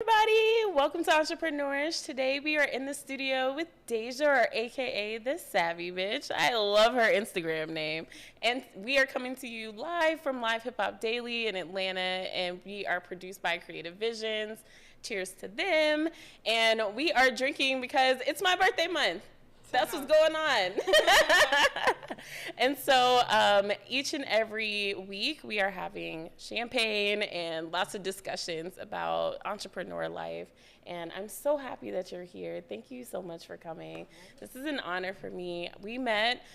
Everybody, welcome to Entrepreneurs. Today we are in the studio with Deja, or AKA the Savvy Bitch. I love her Instagram name. And we are coming to you live from Live Hip Hop Daily in Atlanta, and we are produced by Creative Visions. Cheers to them. And we are drinking because it's my birthday month. That's what's going on. And so each and every week we are having champagne and lots of discussions about entrepreneur life. And I'm so happy that you're here. Thank you so much for coming. This is an honor for me. We met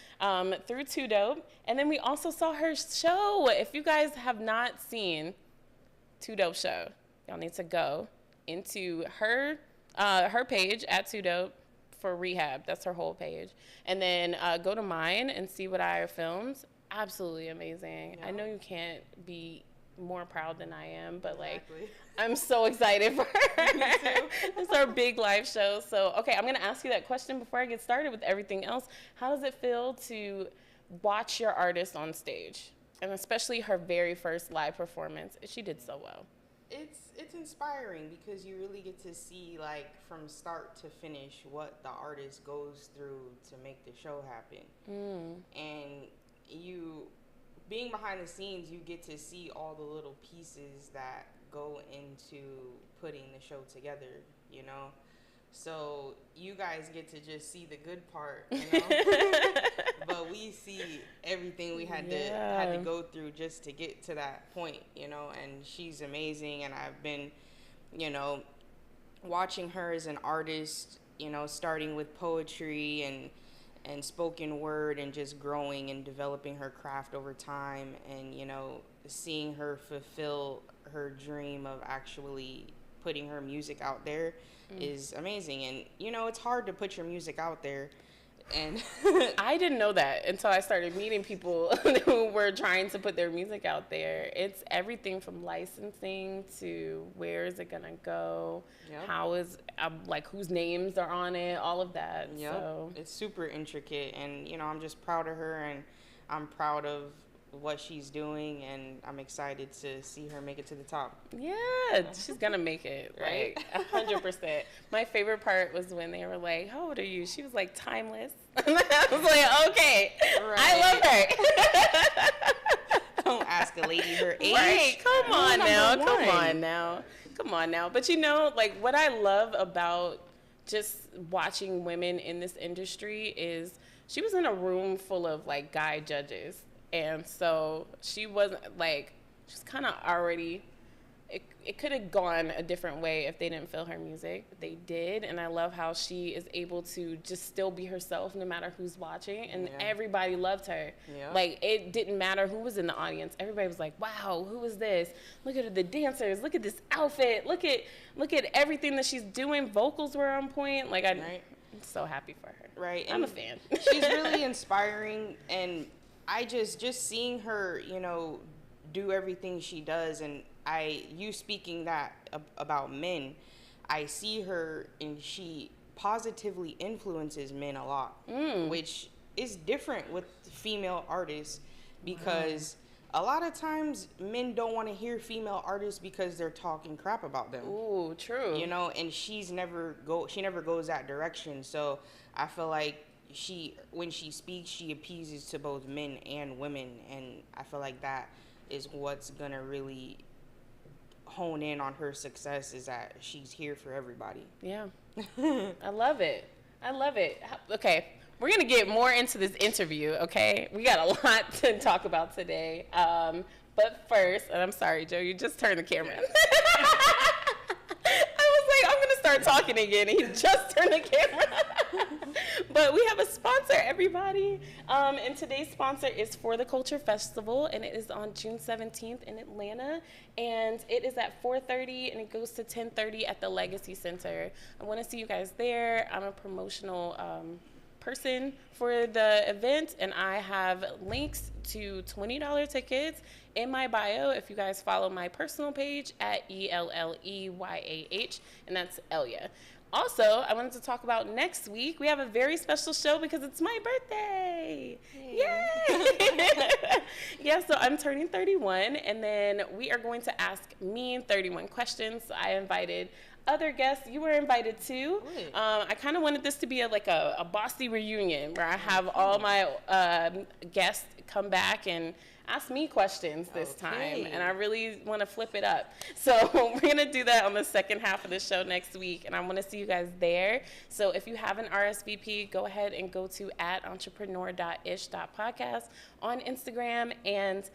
through Too Dope, and then we also saw her show. If you guys have not seen Too Dope show, y'all need to go into her page at Too Dope for Rehab. That's her whole page. And then go to mine and see what I filmed. Absolutely amazing. Yeah. I know you can't be more proud than I am, but exactly. I'm so excited for her. Me too. This is our big live show. So, okay, I'm going to ask you that question before I get started with everything else. How does it feel to watch your artist on stage? And especially her very first live performance. She did so well. It's inspiring because you really get to see, like, from start to finish what the artist goes through to make the show happen. And you, being behind the scenes, you get to see all the little pieces that go into putting the show together, you know? So you guys get to just see the good part, you know? But we see everything we had to go through just to get to that point, you know? And she's amazing, and I've been, you know, watching her as an artist, you know, starting with poetry and spoken word, and just growing and developing her craft over time, and, you know, seeing her fulfill her dream of actually putting her music out there is amazing. And, you know, it's hard to put your music out there. And I didn't know that until I started meeting people who were trying to put their music out there. It's everything from licensing to where is it going to go, how is, like, whose names are on it, all of that. So it's super intricate, and, you know, I'm just proud of her, and I'm proud of what she's doing, and I'm excited to see her make it to the top. Yeah, she's gonna make it, right? Like 100%. My favorite part was when they were like, "How old are you?" She was like, "Timeless." And I was like, "Okay, right. I love her." Don't ask a lady her age. Right? Come on now. But you know, like, what I love about just watching women in this industry is she was in a room full of, like, guy judges. And so she wasn't, like, she's kind of already, it could have gone a different way if they didn't feel her music, but they did. And I love how she is able to just still be herself no matter who's watching. And everybody loved her. Like, it didn't matter who was in the audience. Everybody was like, wow, who is this? Look at the dancers. Look at this outfit. Look at everything that she's doing. Vocals were on point. Like, I'm so happy for her. Right. I'm a fan. She's really inspiring, and I just seeing her, you know, do everything she does, and you speaking that about men, I see her, and she positively influences men a lot, which is different with female artists, because a lot of times men don't want to hear female artists because they're talking crap about them. Ooh, true. You know, and she never goes that direction. So I feel like when she speaks, she appeases to both men and women, and I feel like that is what's gonna really hone in on her success, is that she's here for everybody. Yeah. I love it. Okay, we're gonna get more into this interview. Okay, we got a lot to talk about today, but first, and I'm sorry, Joe, you just turned the camera. I'm going to start talking again, and he just turned the camera. But we have a sponsor, everybody. And today's sponsor is For the Culture Festival, and it is on June 17th in Atlanta. And it is at 4:30, and it goes to 10:30 at the Legacy Center. I want to see you guys there. I'm a promotional person for the event, and I have links to $20 tickets in my bio if you guys follow my personal page at ELLEYAH, and that's Elia. Also, I wanted to talk about next week. We have a very special show because it's my birthday. Hey. Yay! Yeah, so I'm turning 31, and then we are going to ask me 31 questions. So I invited other guests, you were invited too. I kind of wanted this to be a Bossy reunion where I have all my guests come back and ask me questions this time, and I really want to flip it up. So we're going to do that on the second half of the show next week, and I want to see you guys there. So if you have an RSVP, go ahead and go to @entrepreneur.ish.podcast on Instagram and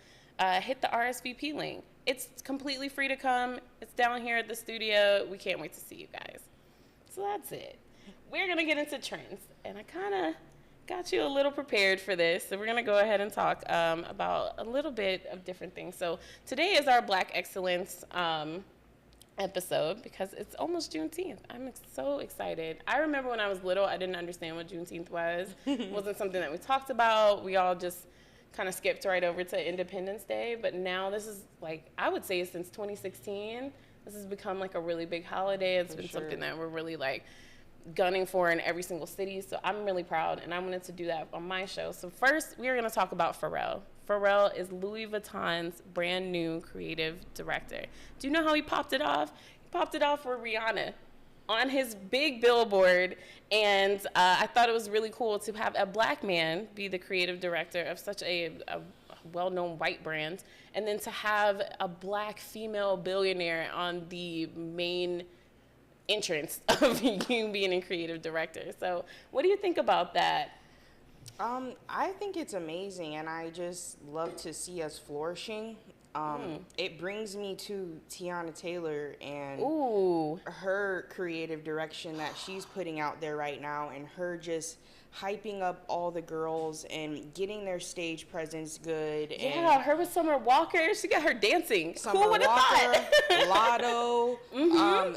hit the RSVP link. It's completely free to come. It's down here at the studio. We can't wait to see you guys. So that's it. We're going to get into trends, and I kind of got you a little prepared for this. So we're going to go ahead and talk about a little bit of different things. So today is our Black Excellence episode because it's almost Juneteenth. I'm so excited. I remember when I was little, I didn't understand what Juneteenth was. It wasn't something that we talked about. We all just kind of skipped right over to Independence Day. But now this is I would say since 2016, this has become a really big holiday. It's been something that we're really gunning for in every single city. So I'm really proud, and I wanted to do that on my show. So first, we are going to talk about Pharrell. Pharrell is Louis Vuitton's brand new creative director. Do you know how he popped it off? He popped it off for Rihanna on his big billboard, and I thought it was really cool to have a Black man be the creative director of such a well-known white brand, and then to have a Black female billionaire on the main entrance of you being a creative director. So what do you think about that? I think it's amazing, and I just love to see us flourishing. It brings me to Teyana Taylor and her creative direction that she's putting out there right now, and her just hyping up all the girls and getting their stage presence good. Yeah, and her with Summer Walker, she got her dancing. Summer Walker, Lotto,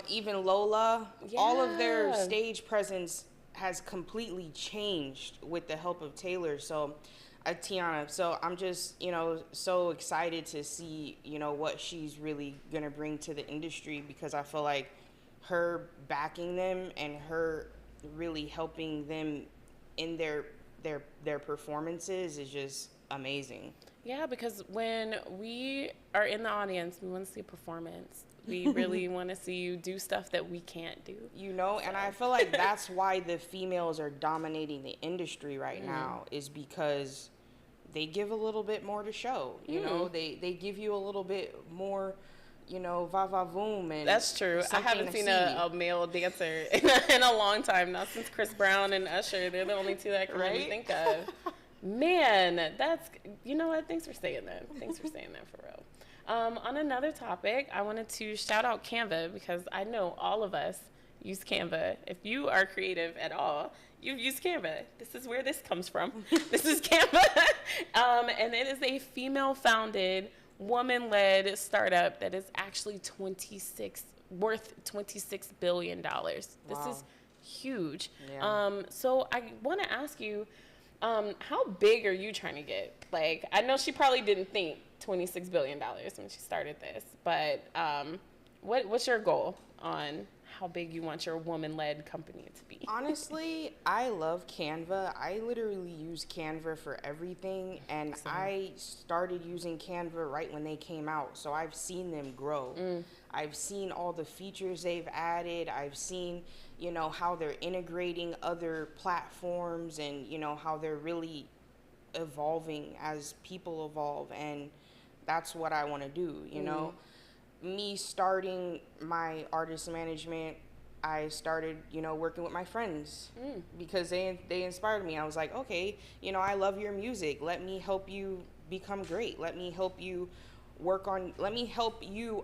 even Lola. Yeah. All of their stage presence has completely changed with the help of Taylor. So, Teyana. So I'm just, so excited to see, what she's really going to bring to the industry, because I feel like her backing them and her really helping them in their performances is just amazing. Yeah, because when we are in the audience, we want to see a performance. We really want to see you do stuff that we can't do. And I feel like that's why the females are dominating the industry right now, is because they give a little bit more to show. They give you a little bit more, va-va-voom. And that's true. I haven't seen a male dancer in a long time, not since Chris Brown and Usher. They're the only two that I can really think of. Man, that's, what? Thanks for saying that. Thanks for saying that, for real. On another topic, I wanted to shout out Canva, because I know all of us use Canva. If you are creative at all, you've used Canva. This is where this comes from. This is Canva. And it is a female-founded, woman-led startup that is actually worth $26 billion. This is huge. Yeah. So I want to ask you, how big are you trying to get? I know she probably didn't think $26 billion when she started this, but what's your goal on how big you want your woman-led company to be? Honestly, I love Canva. I literally use Canva for everything, and I started using Canva right when they came out, so I've seen them grow. I've seen all the features they've added. I've seen, how they're integrating other platforms, and, how they're really evolving as people evolve, and that's what I want to do, Me starting my artist management, I started, working with my friends because they inspired me. I was like, okay, I love your music. Let me help you become great. Let me help you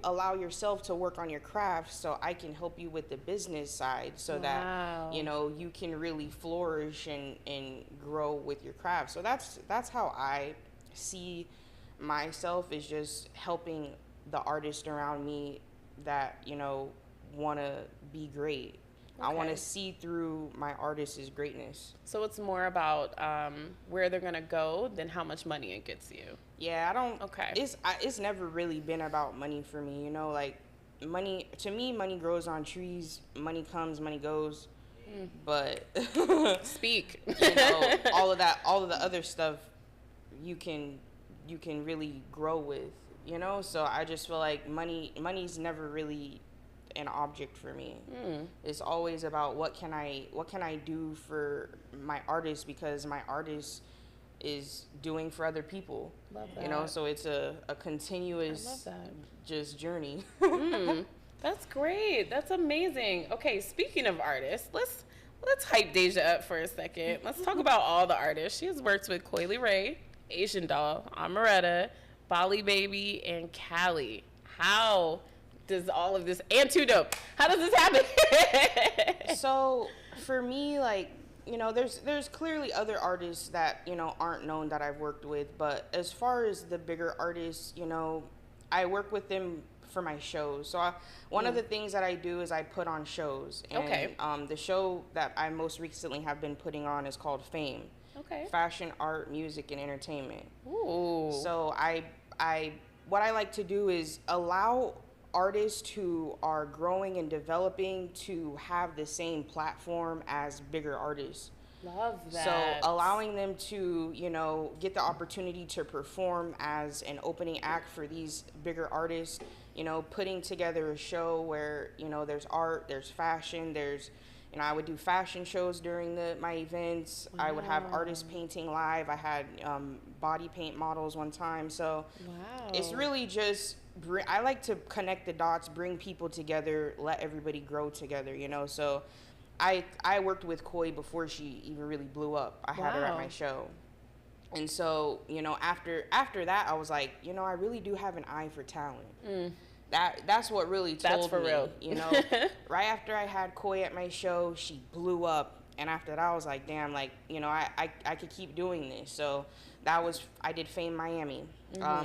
allow yourself to work on your craft, so I can help you with the business side, so that, you can really flourish and grow with your craft. So that's how I see myself, is just helping the artists around me that, want to be great. Okay. I want to see through my artist's greatness. So it's more about where they're going to go than how much money it gets you. Yeah, it's never really been about money for me, money, to me, money grows on trees. Money comes, money goes. But speak. All of the other stuff you can really grow with, So I just feel like money's never really an object for me. It's always about what can I do for my artist, because my artist is doing for other people. Love that. You know, so it's a continuous I love that. just journey. That's great. That's amazing. Okay, speaking of artists, let's hype Deja up for a second. Let's talk about all the artists. She has worked with Coi Leray, Asian Doll, Amaretta, Bali Baby, and Callie. How does all of this, and Too Dope, how does this happen? So for me, like, you know, there's clearly other artists that, you know, aren't known that I've worked with, but as far as the bigger artists, you know, I work with them for my shows. So one of the things that I do is I put on shows. And, Okay. The show that I most recently have been putting on is called Fame. Okay. Fashion, art, music, and entertainment. Ooh. So what I like to do is allow artists who are growing and developing to have the same platform as bigger artists. Love that. So allowing them to, you know, get the opportunity to perform as an opening act for these bigger artists, you know, putting together a show where, you know, there's art, there's fashion, there's, you know, I would do fashion shows during my events. I would have artists painting live. I had body paint models one time. So Wow. it's really just, I like to connect the dots, bring people together, let everybody grow together, you know. So I worked with Coi before she even really blew up. I had her at Wow. my show. And so, you know, after that, I was like, you know, I really do have an eye for talent. That's what really told That's for me, real. you know. Right after I had Coi at my show, she blew up. And after that, I was like, damn, like, you know, I could keep doing this. So I did Fame Miami.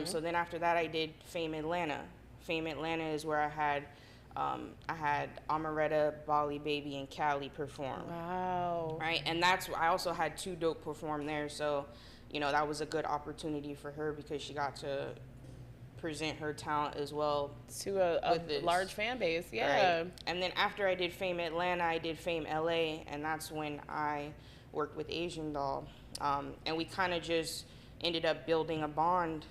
So then after that, I did Fame Atlanta. Fame Atlanta is where I had Amaretta, Bali Baby, and Callie perform. Wow. Right, and I also had Too Dope perform there. So, you know, that was a good opportunity for her because she got to present her talent as well To a with this. large fan base, yeah. Right. And then after I did Fame Atlanta, I did Fame LA, and that's when I worked with Asian Doll. And we kind of just ended up building a bond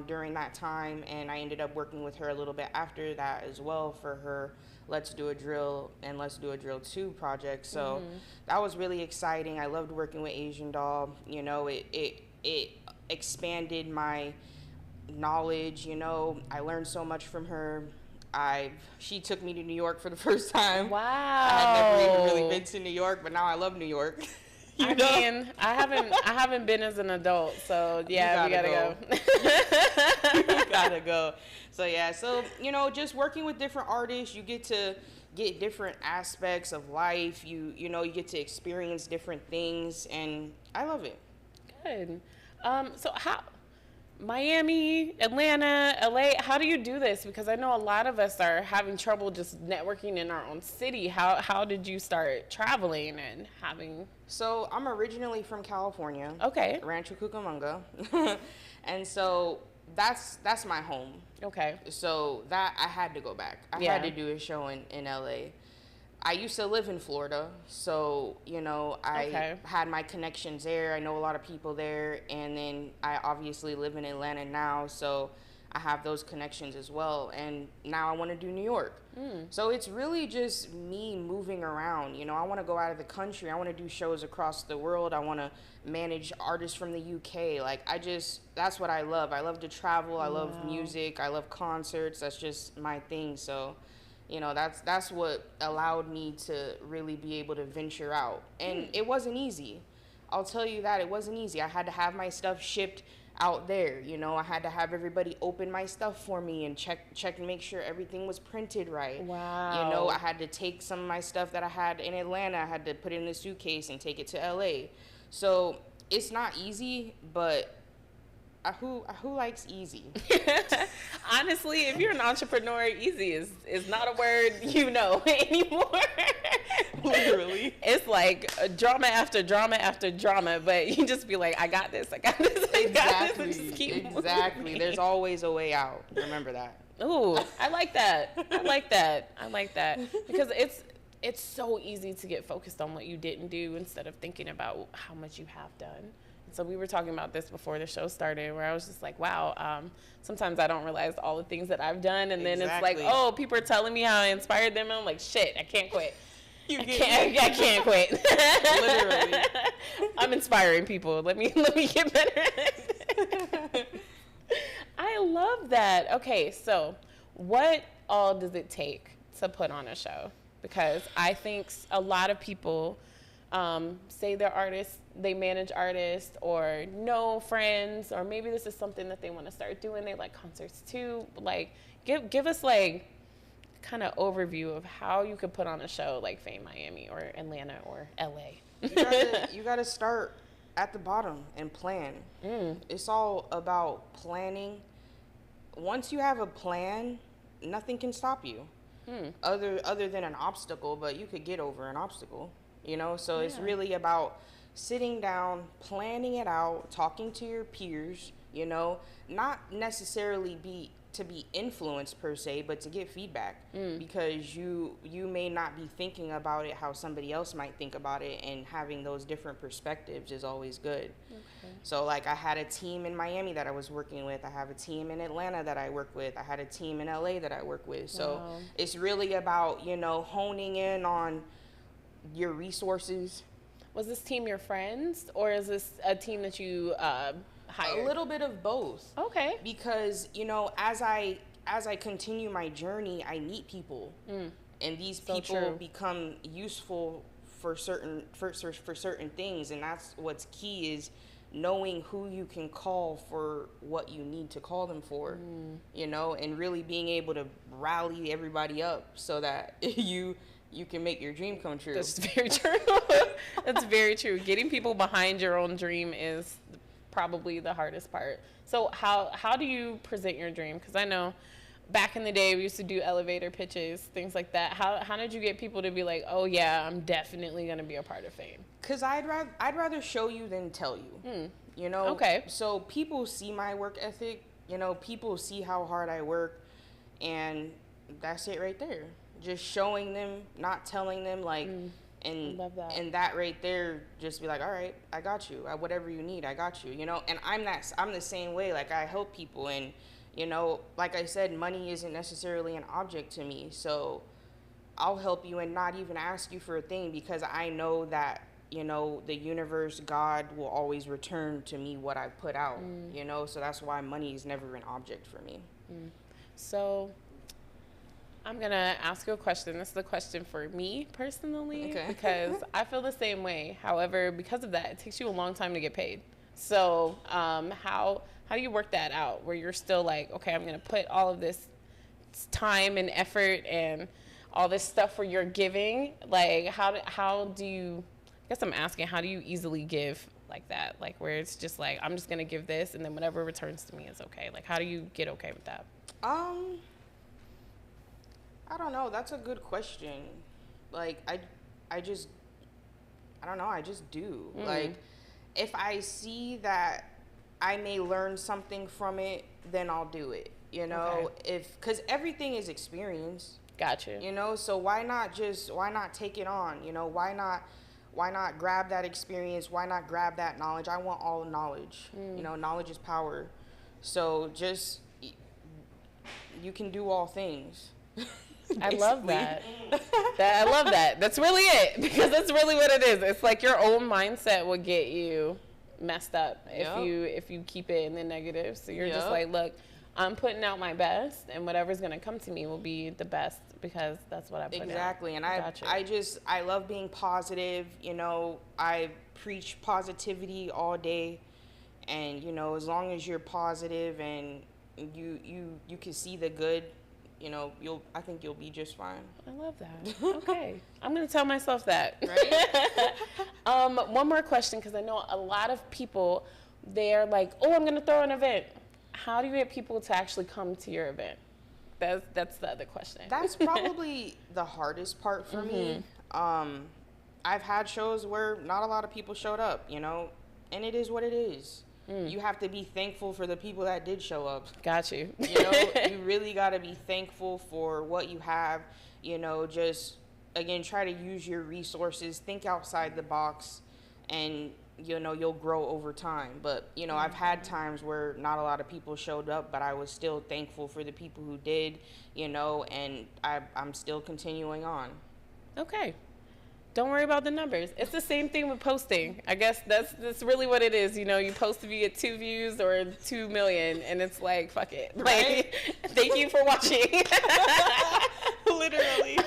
during that time, and I ended up working with her a little bit after that as well for her Let's Do a Drill and Let's Do a Drill 2 project. So that was really exciting. I loved working with Asian Doll. You know, it expanded my knowledge. You know, I learned so much from her. She took me to New York for the first time. Wow. I had never even really been to New York, but now I love New York. I mean, I haven't been as an adult, so yeah, we gotta go. You gotta go. So yeah, so you know, just working with different artists, you get to get different aspects of life. You know, you get to experience different things, and I love it. Good. So how Miami, Atlanta, LA, how do you do this? Because I know a lot of us are having trouble just networking in our own city. How did you start traveling and having... So I'm originally from California. Okay. Rancho Cucamonga. And so that's my home. Okay. So that I had to go back. I had to do a show in LA. I used to live in Florida, so, you know, I had my connections there. I know a lot of people there, and then I obviously live in Atlanta now, so I have those connections as well. And now I want to do New York. So it's really just me moving around. You know, I want to go out of the country. I want to do shows across the world. I want to manage artists from the UK. Like, that's what I love. I love to travel. I love music. I love concerts. That's just my thing. So, you know, that's what allowed me to really be able to venture out. And it wasn't easy. I'll tell you that, it wasn't easy. I had to have my stuff shipped out there. You know, I had to have everybody open my stuff for me and check and make sure everything was printed right. Wow. You know, I had to take some of my stuff that I had in Atlanta, I had to put it in a suitcase and take it to LA. So it's not easy, but who likes easy? Honestly, if you're an entrepreneur, easy is not a word you know anymore. Literally. It's like drama after drama after drama, but you just be like, I got this, I got this, I got this, and just keep moving. There's always a way out. Remember that. Ooh, I like that. I like that. Because it's so easy to get focused on what you didn't do instead of thinking about how much you have done. So we were talking about this before the show started, where I was just like, wow, sometimes I don't realize all the things that I've done. And then it's like, oh, people are telling me how I inspired them. And I'm like, shit, I can't quit. I can't quit. Literally. I'm inspiring people. Let me get better. I love that. Okay, so what all does it take to put on a show? Because I think a lot of people say they're artists, they manage artists, or know friends, or maybe this is something that they want to start doing. They like concerts too. Like, give us like kind of overview of how you could put on a show like Fame Miami or Atlanta or LA. You gotta start at the bottom and plan. It's all about planning. Once you have a plan, nothing can stop you. Other than an obstacle, but you could get over an obstacle, you know? So it's really about sitting down, planning it out, talking to your peers, you know, not necessarily be influenced per se, but to get feedback, because you may not be thinking about it how somebody else might think about it, and having those different perspectives is always good. So like, I had a team in Miami that I was working with, I have a team in Atlanta that I work with, I had a team in LA that I work with. So it's really about, you know, honing in on your resources. Was this team your friends, or is this a team that you hired? A little bit of both. Okay. Because, you know, as I continue my journey, I meet people, and these people become useful for certain things, and that's what's key, is knowing who you can call for what you need to call them for, you know, and really being able to rally everybody up so that you can make your dream come true. That's very true. That's very true. Getting people behind your own dream is probably the hardest part. So how do you present your dream? Because I know back in the day we used to do elevator pitches, things like that. How did you get people to be like, oh yeah, I'm definitely gonna be a part of Fame? Because I'd rather show you than tell you. You know. Okay. So people see my work ethic. You know, people see how hard I work, and that's it right there. Just showing them, not telling them, like. And love that. And that right there, just be like, all right, I got you. Whatever you need, I got you. You know, and I'm the same way. Like, I help people, and you know, like I said, money isn't necessarily an object to me. So I'll help you and not even ask you for a thing, because I know that, you know, the universe, God will always return to me what I put out. You know, so that's why money is never an object for me. So I'm going to ask you a question. This is a question for me personally, because I feel the same way. However, because of that, it takes you a long time to get paid. So how do you work that out, where you're still like, okay, I'm going to put all of this time and effort and all this stuff where you're giving? Like, how do you, I guess I'm asking, how do you easily give like that? Like, where it's just like, I'm just going to give this, and then whatever returns to me is okay. Like, how do you get okay with that? I don't know. That's a good question. Like, I don't know. I just do. Like, if I see that I may learn something from it, then I'll do it. You know, because everything is experience. Gotcha. You know, so why not take it on? You know, why not grab that experience? Why not grab that knowledge? I want all knowledge. You know, knowledge is power. So just, you can do all things. I love that. I love that. That's really it, because that's really what it is. It's like your own mindset will get you messed up if you keep it in the negative. So you're just like, look, I'm putting out my best, and whatever's gonna come to me will be the best, because that's what I put out. Exactly. And I love being positive. You know, I preach positivity all day, and you know, as long as you're positive and you can see the good, you know, I think you'll be just fine. I love that. Okay. I'm going to tell myself that. Right? One more question, because I know a lot of people, they're like, oh, I'm going to throw an event. How do you get people to actually come to your event? That's the other question. That's probably the hardest part for me. I've had shows where not a lot of people showed up, you know, and it is what it is. You have to be thankful for the people that did show up. Got you. You know, you really got to be thankful for what you have. You know, just, again, try to use your resources, think outside the box, and you'll grow over time. But I've had times where not a lot of people showed up, but I was still thankful for the people who did, and I'm still continuing on. Okay. Don't worry about the numbers. It's the same thing with posting. I guess that's really what it is. You post if you get 2 views or 2 million, and it's like, fuck it. Right? Like, thank you for watching. Literally.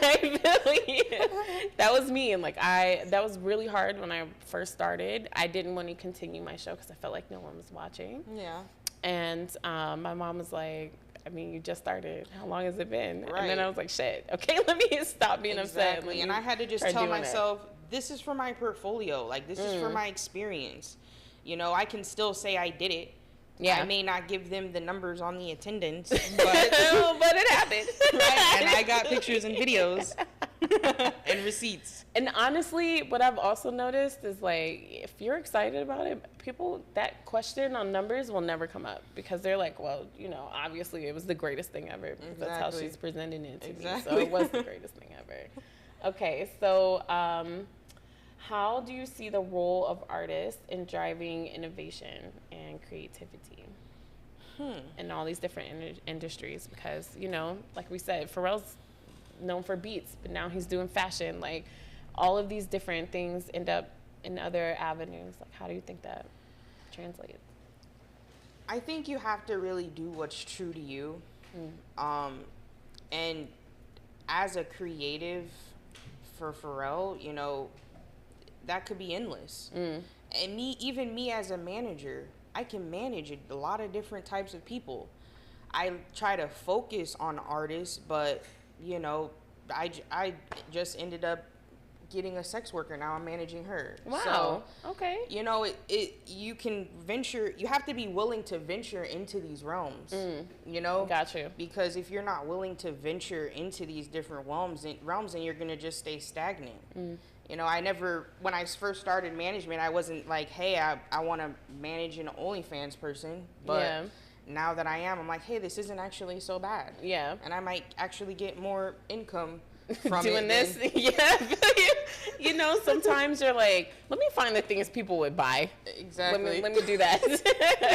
That was me, and that was really hard when I first started. I didn't want to continue my show because I felt like no one was watching. Yeah. And my mom was like, I mean, you just started. How long has it been? Right. And then I was like, shit, okay, let me stop being upset. And I had to just tell myself, this is for my portfolio. Like, this is for my experience. I can still say I did it. Yeah. I may not give them the numbers on the attendance, but it happened. Right? And I got pictures and videos and receipts. And honestly, what I've also noticed is, like, if you're excited about it, people, that question on numbers will never come up because they're like, well, obviously it was the greatest thing ever. Exactly. That's how she's presenting it to me. So it was the greatest thing ever. Okay, so how do you see the role of artists in driving innovation and creativity in all these different industries? Because, like we said, Pharrell's known for beats, but now he's doing fashion. Like, all of these different things end up in other avenues. Like, how do you think that translates? I think you have to really do what's true to you. And as a creative for Pharrell, that could be endless. And even me as a manager, I can manage a lot of different types of people. I try to focus on artists, but I just ended up getting a sex worker. Now I'm managing her. Wow. So, okay. You can venture. You have to be willing to venture into these realms. Got you. Because if you're not willing to venture into these different realms, then you're gonna just stay stagnant. When I first started management, I wasn't like, hey, I want to manage an OnlyFans person, but now that I am, I'm like, hey, this isn't actually so bad. Yeah. And I might actually get more income from doing this. Yeah. Sometimes you're like, let me find the things people would buy. Exactly. Let me do that.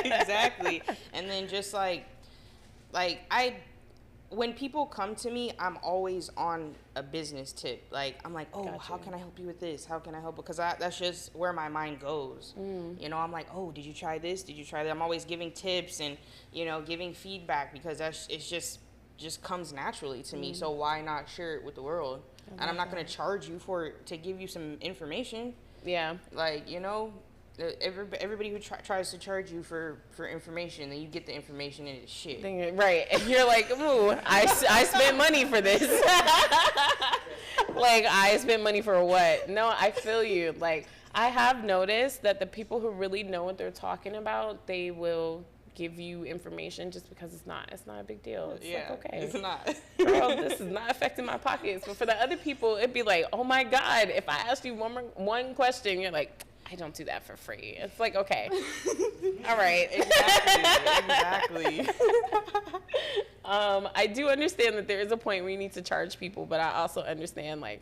Exactly. And then just when people come to me, I'm always on a business tip. Like, I'm like, oh, Gotcha. How can I help you with this? How can I help? Because that's just where my mind goes. I'm like, oh, did you try this? Did you try that? I'm always giving tips and, giving feedback because it's just comes naturally to me. So why not share it with the world? And I'm not going to charge you to give you some information. Yeah. Like, everybody who tries to charge you for information, then you get the information and it's shit. Right. And you're like, ooh, I spent money for this. Like, I spent money for what? No, I feel you. Like, I have noticed that the people who really know what they're talking about, they will give you information just because it's not a big deal. It's like, okay. It's not. Girl, this is not affecting my pockets. But for the other people, it'd be like, oh my God, if I asked you one question, you're like, I don't do that for free. It's like, okay. All right. Exactly. I do understand that there is a point where you need to charge people, but I also understand, like,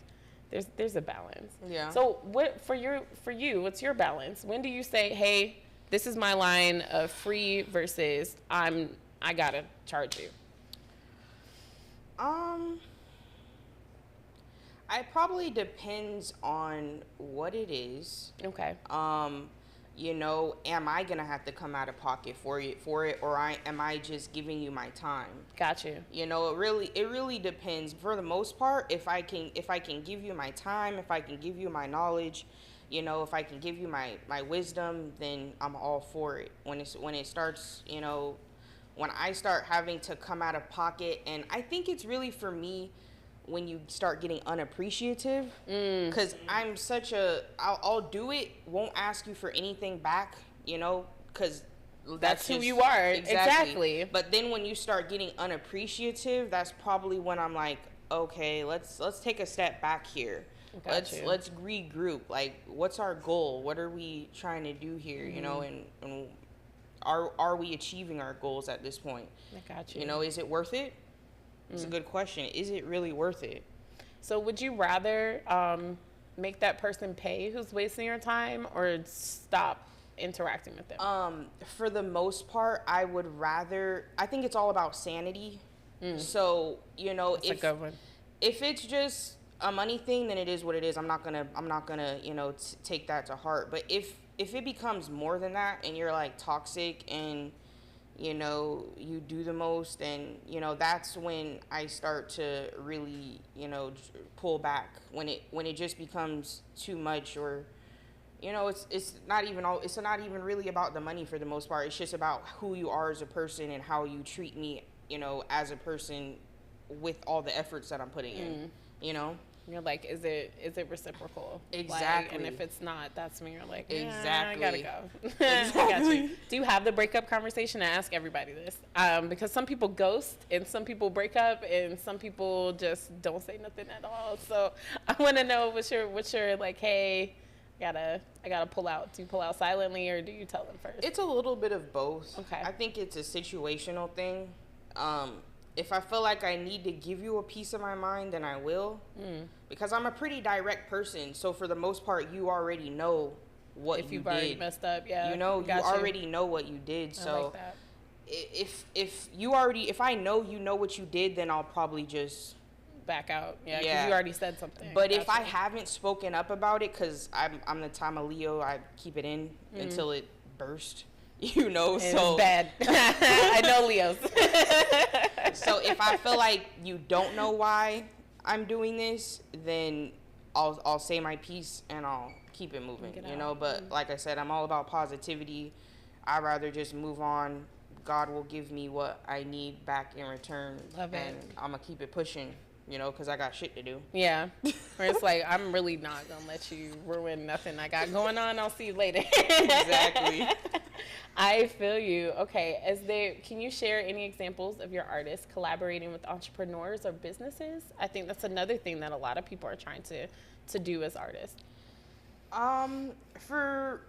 there's a balance. Yeah. So what for you, what's your balance? When do you say, hey, this is my line of free versus I gotta charge you? It probably depends on what it is. Okay. Am I gonna have to come out of pocket for it, or am I just giving you my time? Got you. It really depends. For the most part, if I can give you my time, if I can give you my knowledge, if I can give you my wisdom, then I'm all for it. When it starts, when I start having to come out of pocket, and I think it's really for me when you start getting unappreciative, because I'm I'll do it, won't ask you for anything back, because that's who you are. Exactly. But then when you start getting unappreciative, that's probably when I'm like, okay, let's take a step back here. Let's regroup. Like, what's our goal? What are we trying to do here? And are we achieving our goals at this point? I got you. Is it worth it? It's a good question. Is it really worth it? So would you rather make that person pay who's wasting your time, or stop interacting with them? For the most part, I think it's all about sanity. So, That's a good one. if it's just a money thing, then it is what it is. I'm not gonna, take that to heart. But if it becomes more than that, and you're like toxic, and you do the most, and that's when I start to really, pull back, when it just becomes too much, or it's not even really about the money for the most part. It's just about who you are as a person and how you treat me, as a person, with all the efforts that I'm putting in, You're like, is it reciprocal? Exactly. And if it's not, that's when you're like, exactly, I gotta go. Exactly. I got you. Do you have the breakup conversation? I ask everybody this, because some people ghost, and some people break up, and some people just don't say nothing at all. So I want to know what's your like, hey, I gotta pull out. Do you pull out silently, or do you tell them first? It's a little bit of both. Okay. I think it's a situational thing. If I feel like I need to give you a piece of my mind, then I will. Because I'm a pretty direct person. So for the most part, you already know what you did. If you've already messed up, yeah. You already know what you did. So I like that. if I know you know what you did, then I'll probably just back out. Yeah, because you already said something. But if I haven't spoken up about it, because I'm the time of Leo, I keep it in until it bursts. So it's bad. I know Leos. So if I feel like you don't know why I'm doing this, then I'll say my piece and I'll keep it moving. But like I said, I'm all about positivity. I'd rather just move on. God will give me what I need back in return. Love it. And I'm gonna keep it pushing. Because I got shit to do. Yeah. Where it's like, I'm really not going to let you ruin nothing I got going on. I'll see you later. Exactly. I feel you. Okay. Can you share any examples of your artists collaborating with entrepreneurs or businesses? I think that's another thing that a lot of people are trying to do as artists. For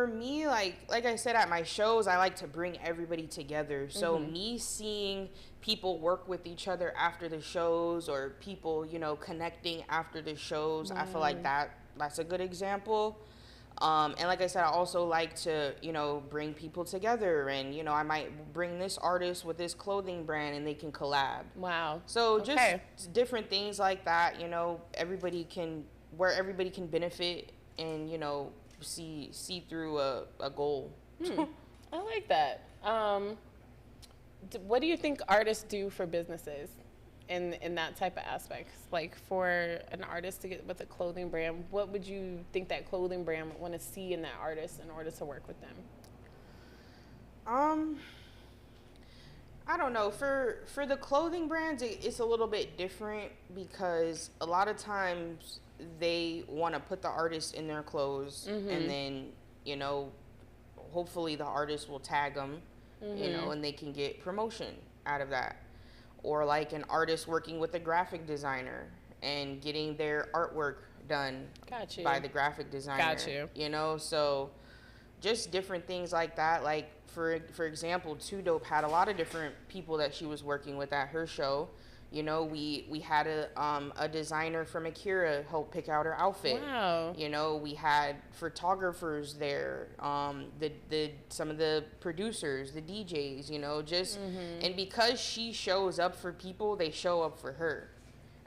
me, like I said, at my shows, I like to bring everybody together. So me seeing people work with each other after the shows, or people, connecting after the shows, I feel like that's a good example. And like I said, I also like to, bring people together, and, I might bring this artist with this clothing brand and they can collab. Wow. So just different things like that, everybody can benefit and, see through a goal. I like that. What do you think artists do for businesses in that type of aspect? Like, for an artist to get with a clothing brand, what would you think that clothing brand would want to see in that artist in order to work with them? I don't know. For the clothing brands, it's a little bit different, because a lot of times they want to put the artist in their clothes, and then, hopefully the artist will tag them, and they can get promotion out of that. Or like an artist working with a graphic designer and getting their artwork done by the graphic designer. So just different things like that. Like, for example, Too Dope had a lot of different people that she was working with at her show. We had a designer from Akira help pick out her outfit. Wow. We had photographers there, some of the producers, the DJs, and because she shows up for people, they show up for her.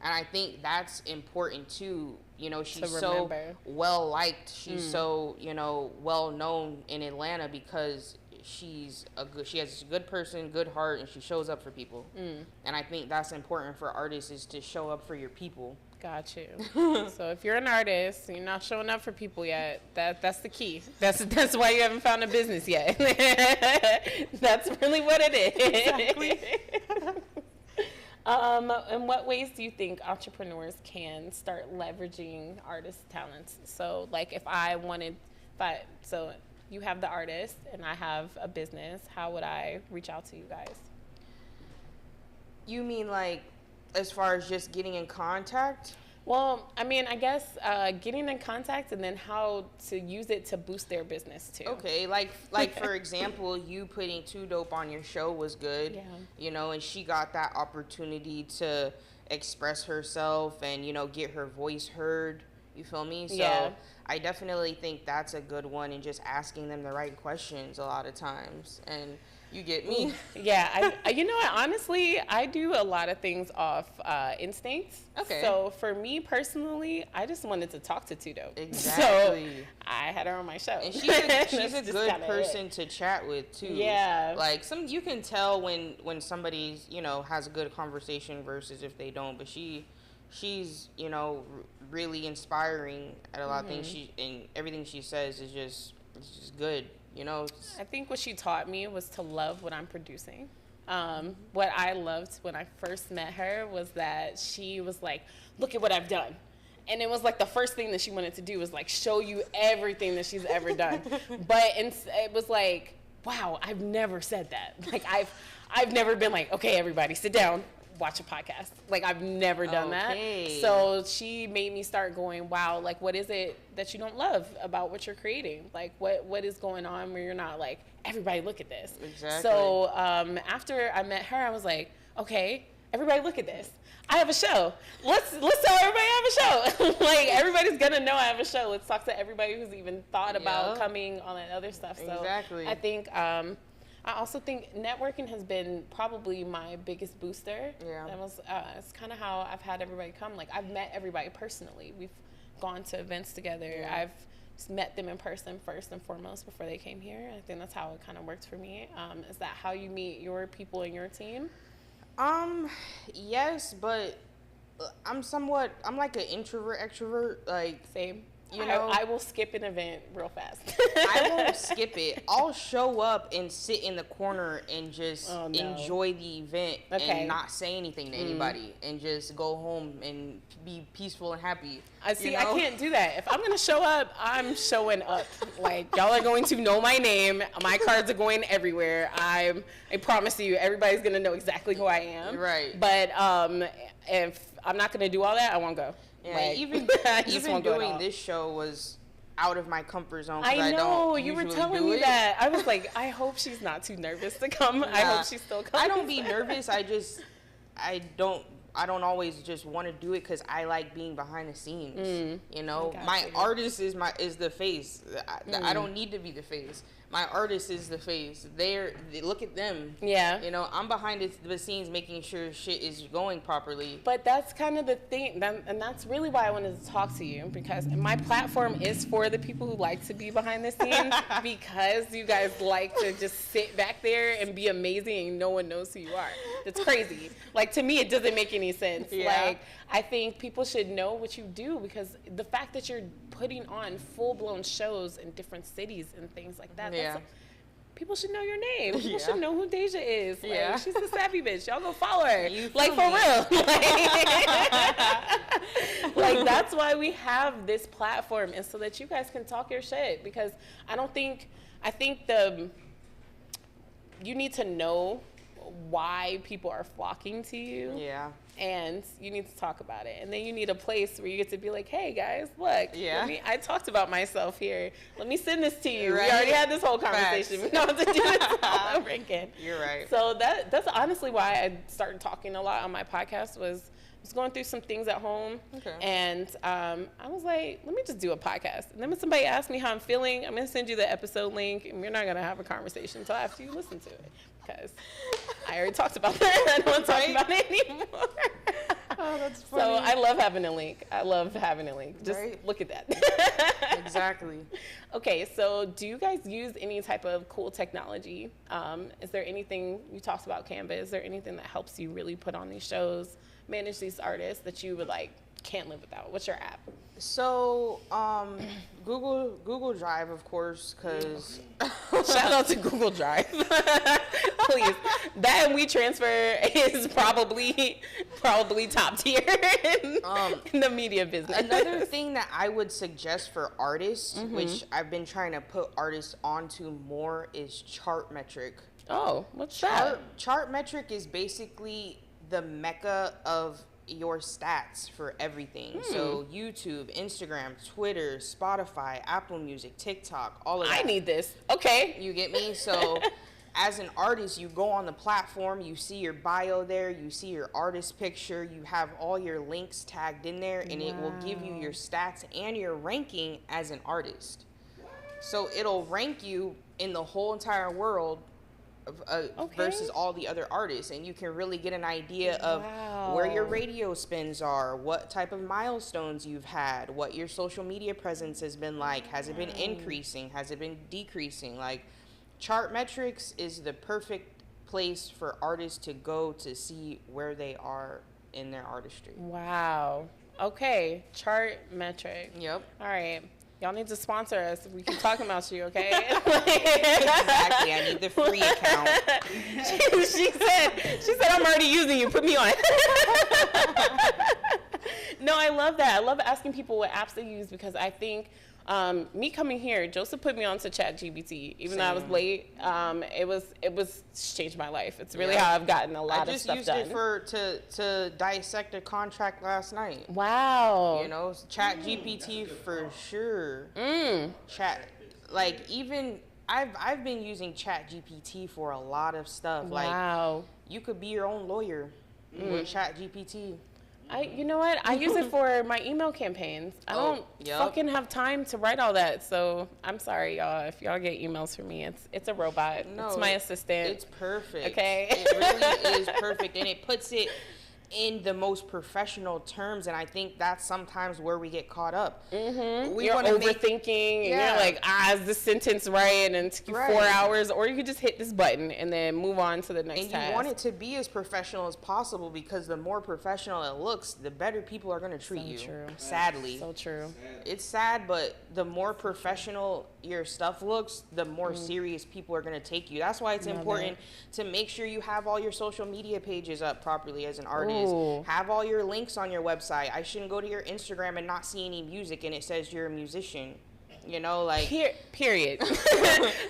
And I think that's important too. She's so well liked. She's so, well known in Atlanta, because she has a good person, good heart, and she shows up for people. And I think that's important for artists, is to show up for your people. Got you. So if you're an artist and you're not showing up for people yet, that's the key. That's why you haven't found a business yet. That's really what it is. Exactly. In what ways do you think entrepreneurs can start leveraging artist talents? So like, so you have the artist and I have a business, how would I reach out to you guys? You mean like as far as just getting in contact? Well, I mean, I guess getting in contact, and then how to use it to boost their business too. Okay, like for example, you putting Too Dope on your show was good. Yeah. And she got that opportunity to express herself and, get her voice heard, You feel me? So Yeah. I definitely think that's a good one, and just asking them the right questions a lot of times. And you get me? Yeah, you know what? Honestly, I do a lot of things off instincts. Okay. So for me personally, I just wanted to talk to Tudo. Exactly. So I had her on my show. And she's a good person to chat with too. Yeah. Like you can tell when somebody's, you know, has a good conversation versus if they don't. But she's, you know, really inspiring at a lot of things. And everything she says is just good. You know, I think what she taught me was to love what I'm producing. What I loved when I first met her was that she was like, look at what I've done. And it was like the first thing that she wanted to do was like show you everything that she's ever done. But it was like, wow, I've never said that. Like I've never been like, okay, everybody sit down, watch a podcast. Like I've never done that. So she made me start going, wow, like what is it that you don't love about what you're creating? Like what is going on where you're not like, everybody look at this. Exactly. So after I met her, I was like, okay, everybody look at this. I have a show. Let's tell everybody I have a show. Like everybody's gonna know I have a show. Let's talk to everybody who's even thought about coming on that other stuff. So exactly. I think I also think networking has been probably my biggest booster. Yeah. That was, it's kind of how I've had everybody come. Like, I've met everybody personally. We've gone to events together. Yeah. I've met them in person first and foremost before they came here. I think that's how it kind of worked for me. Is that how you meet your people in your team? Yes, but I'm like an introvert, extrovert. Like, Same. You know, I will skip an event real fast. I won't skip it. I'll show up and sit in the corner and just enjoy the event and not say anything to anybody and just go home and be peaceful and happy. I can't do that. If I'm going to show up, I'm showing up. Like, y'all are going to know my name. My cards are going everywhere. I promise you, everybody's going to know exactly who I am. Right. But if I'm not going to do all that, I won't go. Yeah, like, even doing this show was out of my comfort zone. I know, don't you were usually telling do me it. that. I was like, I hope she's not too nervous to come. I hope she still comes. I don't be nervous. I don't always just want to do it because I like being behind the scenes. You know, my artist is the face. I don't need to be the face. My artist is the face. They look at them. Yeah. You know, I'm behind the scenes making sure shit is going properly. But that's kind of the thing, and that's really why I wanted to talk to you, because my platform is for the people who like to be behind the scenes, because you guys like to just sit back there and be amazing and no one knows who you are. That's crazy. Like, to me, it doesn't make any sense. Yeah. Like, I think people should know what you do, because the fact that you're putting on full-blown shows in different cities and things like that, people should know your name. People should know who Deja is. Like, she's the savvy bitch. Y'all go follow her. Like, for real. Like, that's why we have this platform, and so that you guys can talk your shit, because I think you need to know why people are flocking to you. Yeah. And you need to talk about it. And then you need a place where you get to be like, hey, guys, look. Yeah. I talked about myself here. Let me send this to you. Right. We already had this whole conversation. We don't have to do this all over again. You're right. So that's honestly why I started talking a lot on my podcast. I was going through some things at home. Okay. And I was like, let me just do a podcast. And then when somebody asks me how I'm feeling, I'm going to send you the episode link. And we're not going to have a conversation until after you listen to it. Because I already talked about that. I don't want to talk about it anymore. Oh, that's funny. So I love having a link. Just look at that. Exactly. Okay, so do you guys use any type of cool technology? Is there anything, you talked about Canva, is there anything that helps you really put on these shows, manage these artists that you would like, can't live without? What's your app? So, Google Drive, of course, because shout out to Google Drive, please. That and WeTransfer is probably top tier in the media business. Another thing that I would suggest for artists, which I've been trying to put artists onto more, is Chartmetric. Oh, what's that? Chartmetric is basically the mecca of your stats for everything. So YouTube, Instagram, Twitter, Spotify, Apple Music, TikTok, all of that. I need this. Okay. You get me? So as an artist, you go on the platform, you see your bio there, you see your artist picture, you have all your links tagged in there, and it will give you your stats and your ranking as an artist. So it'll rank you in the whole entire world versus all the other artists, and you can really get an idea of where your radio spins are, what type of milestones you've had, what your social media presence has been like. Has it been increasing? Has it been decreasing? Like, Chartmetrics is the perfect place for artists to go to see where they are in their artistry. Wow. Okay, Chartmetrics. Yep. All right. Y'all need to sponsor us. We keep talking about you, okay? Exactly. I need the free account. she said, I'm already using you. Put me on. No, I love that. I love asking people what apps they use, because I think me coming here, Joseph put me on to ChatGPT. Even though I was late, it was changed my life. It's really how I've gotten a lot of stuff done. I just used it to dissect a contract last night. Wow. You know, ChatGPT for sure. I've been using ChatGPT for a lot of stuff. Wow. Like, you could be your own lawyer with ChatGPT. You know what? I use it for my email campaigns. I don't fucking have time to write all that. So I'm sorry, y'all. If y'all get emails from me, it's a robot. No, it's my assistant. It's perfect. Okay. It really is perfect. And it puts it in the most professional terms, and I think that's sometimes where we get caught up. Mm-hmm. You're overthinking, and you're like, is this sentence right? And it took you 4 hours, or you could just hit this button and then move on to the next task. And you want it to be as professional as possible, because the more professional it looks, the better people are going to treat you. True. Sadly. So true. It's sad, but the more professional your stuff looks, the more serious people are going to take you. That's why it's important to make sure you have all your social media pages up properly as an artist. Ooh. Have all your links on your website. I shouldn't go to your Instagram and not see any music and it says you're a musician. You know, like... Period.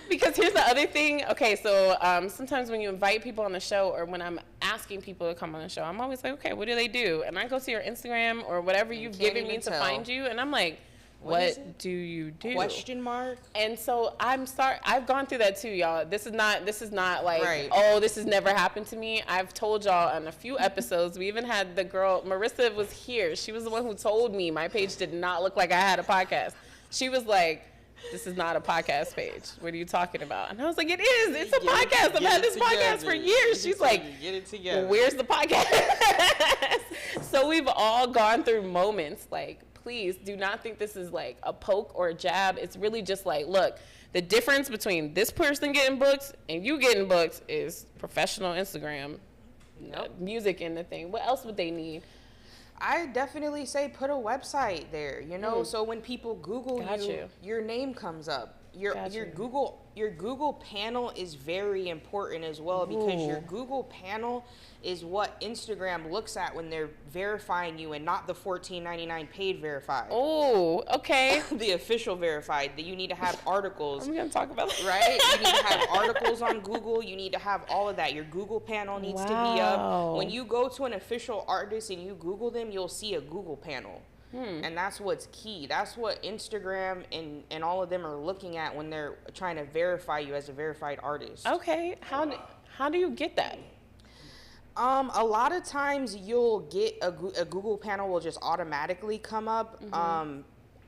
Because here's the other thing. Okay, so sometimes when you invite people on the show, or when I'm asking people to come on the show, I'm always like, okay, what do they do? And I go to your Instagram or whatever you've given me to find you, and I'm like, what do you do? Question mark. And so I've gone through that too, y'all. This is not like, oh, this has never happened to me. I've told y'all on a few episodes. We even had the girl, Marissa was here. She was the one who told me my page did not look like I had a podcast. She was like, this is not a podcast page. What are you talking about? And I was like, it is. It's a podcast. I've had this podcast for years. She's like, get it together. Where's the podcast? So we've all gone through moments like, please do not think this is like a poke or a jab. It's really just like, look, the difference between this person getting booked and you getting booked is professional Instagram, music and the thing. What else would they need? I definitely say put a website there, you know, so when people Google you, your name comes up. Your Google panel is very important as well, because your Google panel is what Instagram looks at when they're verifying you, and not the $14.99 paid verified. Oh, okay. The official verified. That you need to have articles. I'm gonna talk about that. Right? You need to have articles on Google. You need to have all of that. Your Google panel needs to be up. When you go to an official artist and you Google them, you'll see a Google panel. And that's what's key. That's what Instagram and all of them are looking at when they're trying to verify you as a verified artist. Okay. How do you get that? A lot of times you'll get a Google panel will just automatically come up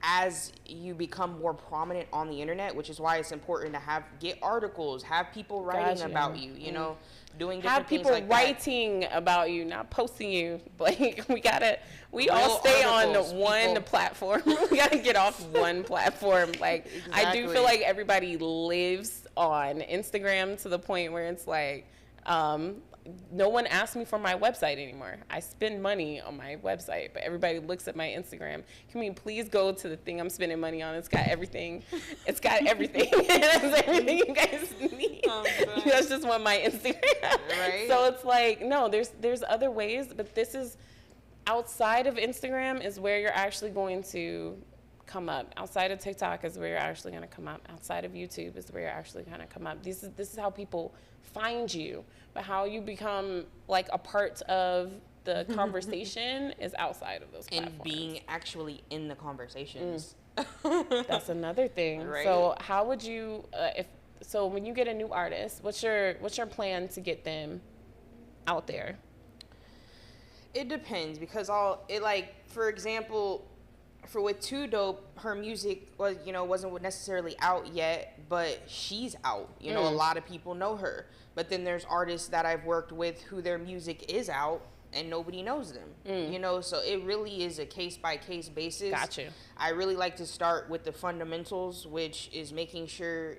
as you become more prominent on the internet, which is why it's important to get articles, have people writing about you, you know, doing different things like that. Have people writing about you, not posting you. Like, we all stay on one platform. We gotta get off one platform. Like, I do feel like everybody lives on Instagram to the point where it's like, no one asks me for my website anymore. I spend money on my website, but everybody looks at my Instagram. Can we please go to the thing I'm spending money on? It's got everything. It's got everything. It has everything you guys need. You guys just want my Instagram. Right? So it's like, no, there's other ways, but this is outside of Instagram is where you're actually going to come up. Outside of TikTok is where you're actually going to come up. Outside of YouTube is where you're actually going to come up. This is how people find you. But how you become like a part of the conversation is outside of those platforms. And being actually in the conversations. That's another thing. Right? So how would you, So when you get a new artist, what's your plan to get them out there? It depends because for example, with Too Dope, her music wasn't necessarily out yet, but she's out. A lot of people know her. But then there's artists that I've worked with who their music is out and nobody knows them. So it really is a case by case basis. Got you. I really like to start with the fundamentals, which is making sure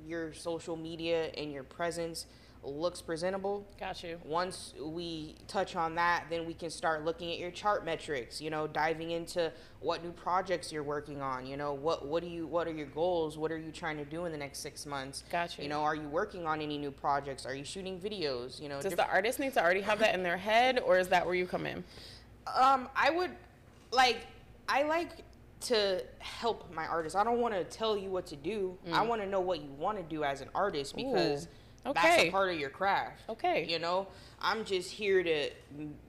your social media and your presence looks presentable. Got you. Once we touch on that, then we can start looking at your chart metrics, diving into what new projects you're working on, what are your goals, what are you trying to do in the next 6 months. Got you. Are you working on any new projects, are you shooting videos, does the artist need to already have that in their head, or is that where you come in? I like to help my artists. I don't want to tell you what to do. I want to know what you want to do as an artist, because that's a part of your craft. Okay. I'm just here to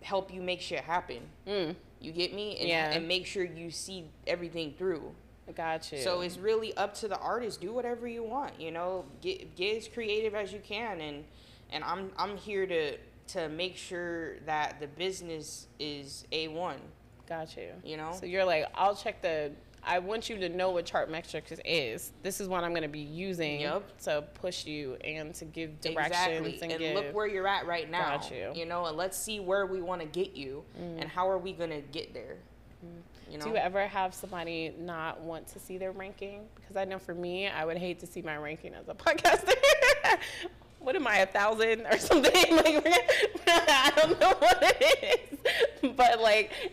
help you make shit happen. You get me? And make sure you see everything through. Got you. So it's really up to the artist. Do whatever you want. Get as creative as you can, and I'm here to make sure that the business is A1. Got you. So you're like, I want you to know what chart metrics is. This is what I'm going to be using to push you and to give directions. Exactly. And look where you're at right now. Got you. And let's see where we want to get you and how are we going to get there. Do you ever have somebody not want to see their ranking? Because I know for me, I would hate to see my ranking as a podcaster. What am I, 1,000 or something? I don't know what it is. But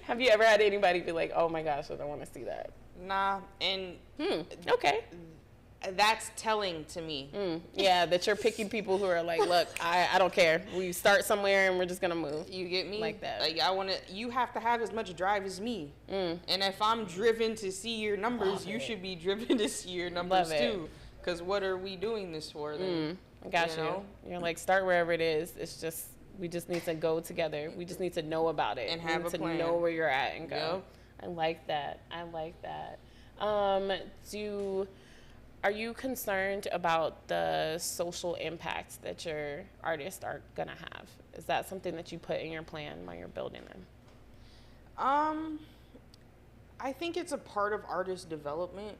have you ever had anybody be like, oh my gosh, I don't want to see that? Nah, and okay, that's telling to me. Yeah, that you're picking people who are like, look, I don't care. We start somewhere and we're just gonna move. You get me? Like that. You have to have as much drive as me. And if I'm driven to see your numbers, you should be driven to see your numbers too. Because what are we doing this for then? I got you. You're like, start wherever it is. It's just, we just need to go together. We just need to know about it. And have a plan. To know where you're at and go. Yep. I like that. Are you concerned about the social impact that your artists are gonna have? Is that something that you put in your plan when you're building them? I think it's a part of artist development.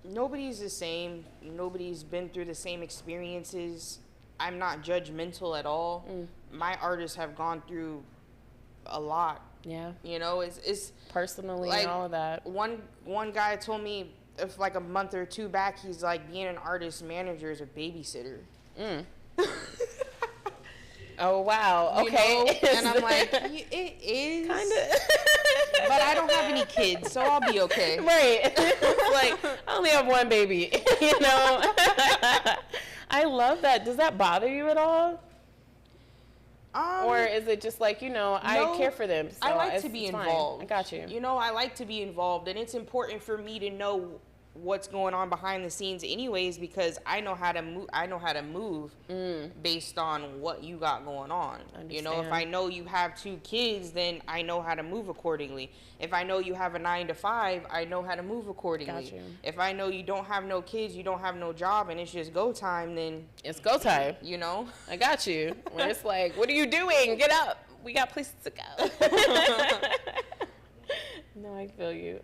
Nobody's the same. Nobody's been through the same experiences. I'm not judgmental at all. My artists have gone through a lot. Yeah. It's personally and all of that. One guy told me if a month or two back, he's like, being an artist manager is a babysitter. Oh wow. Okay. And I'm like, it is kind of. But I don't have any kids, so I'll be okay. Right. It's I only have one baby. I love that. Does that bother you at all? Or is it just I care for them, so I like to be involved. Fine. I got you. I like to be involved, and it's important for me to know what's going on behind the scenes anyways, because I know how to move based on what you got going on. If I know you have 2 kids, then I know how to move accordingly. If I know you have a 9 to 5, I know how to move accordingly. Got you. If I know you don't have no kids, you don't have no job, and it's just go time, then it's go time. I got you. When it's what are you doing? Get up. We got places to go. No, I feel you.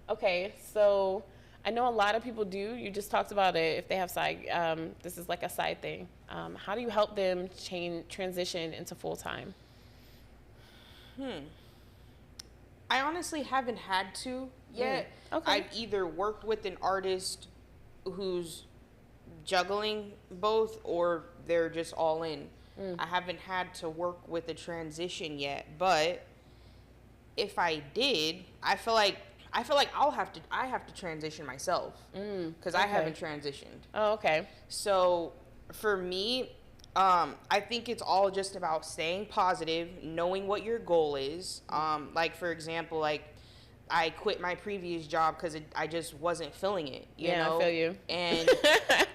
Okay, so I know a lot of people do. You just talked about it. If they have side, this is a side thing. How do you help them transition into full time? I honestly haven't had to yet. Okay. I've either worked with an artist who's juggling both, or they're just all in. I haven't had to work with a transition yet, but if I did, I feel like I have to transition myself because I haven't transitioned. Oh, okay. So for me, I think it's all just about staying positive, knowing what your goal is. For example, I quit my previous job because I just wasn't feeling it. You know? I feel you. And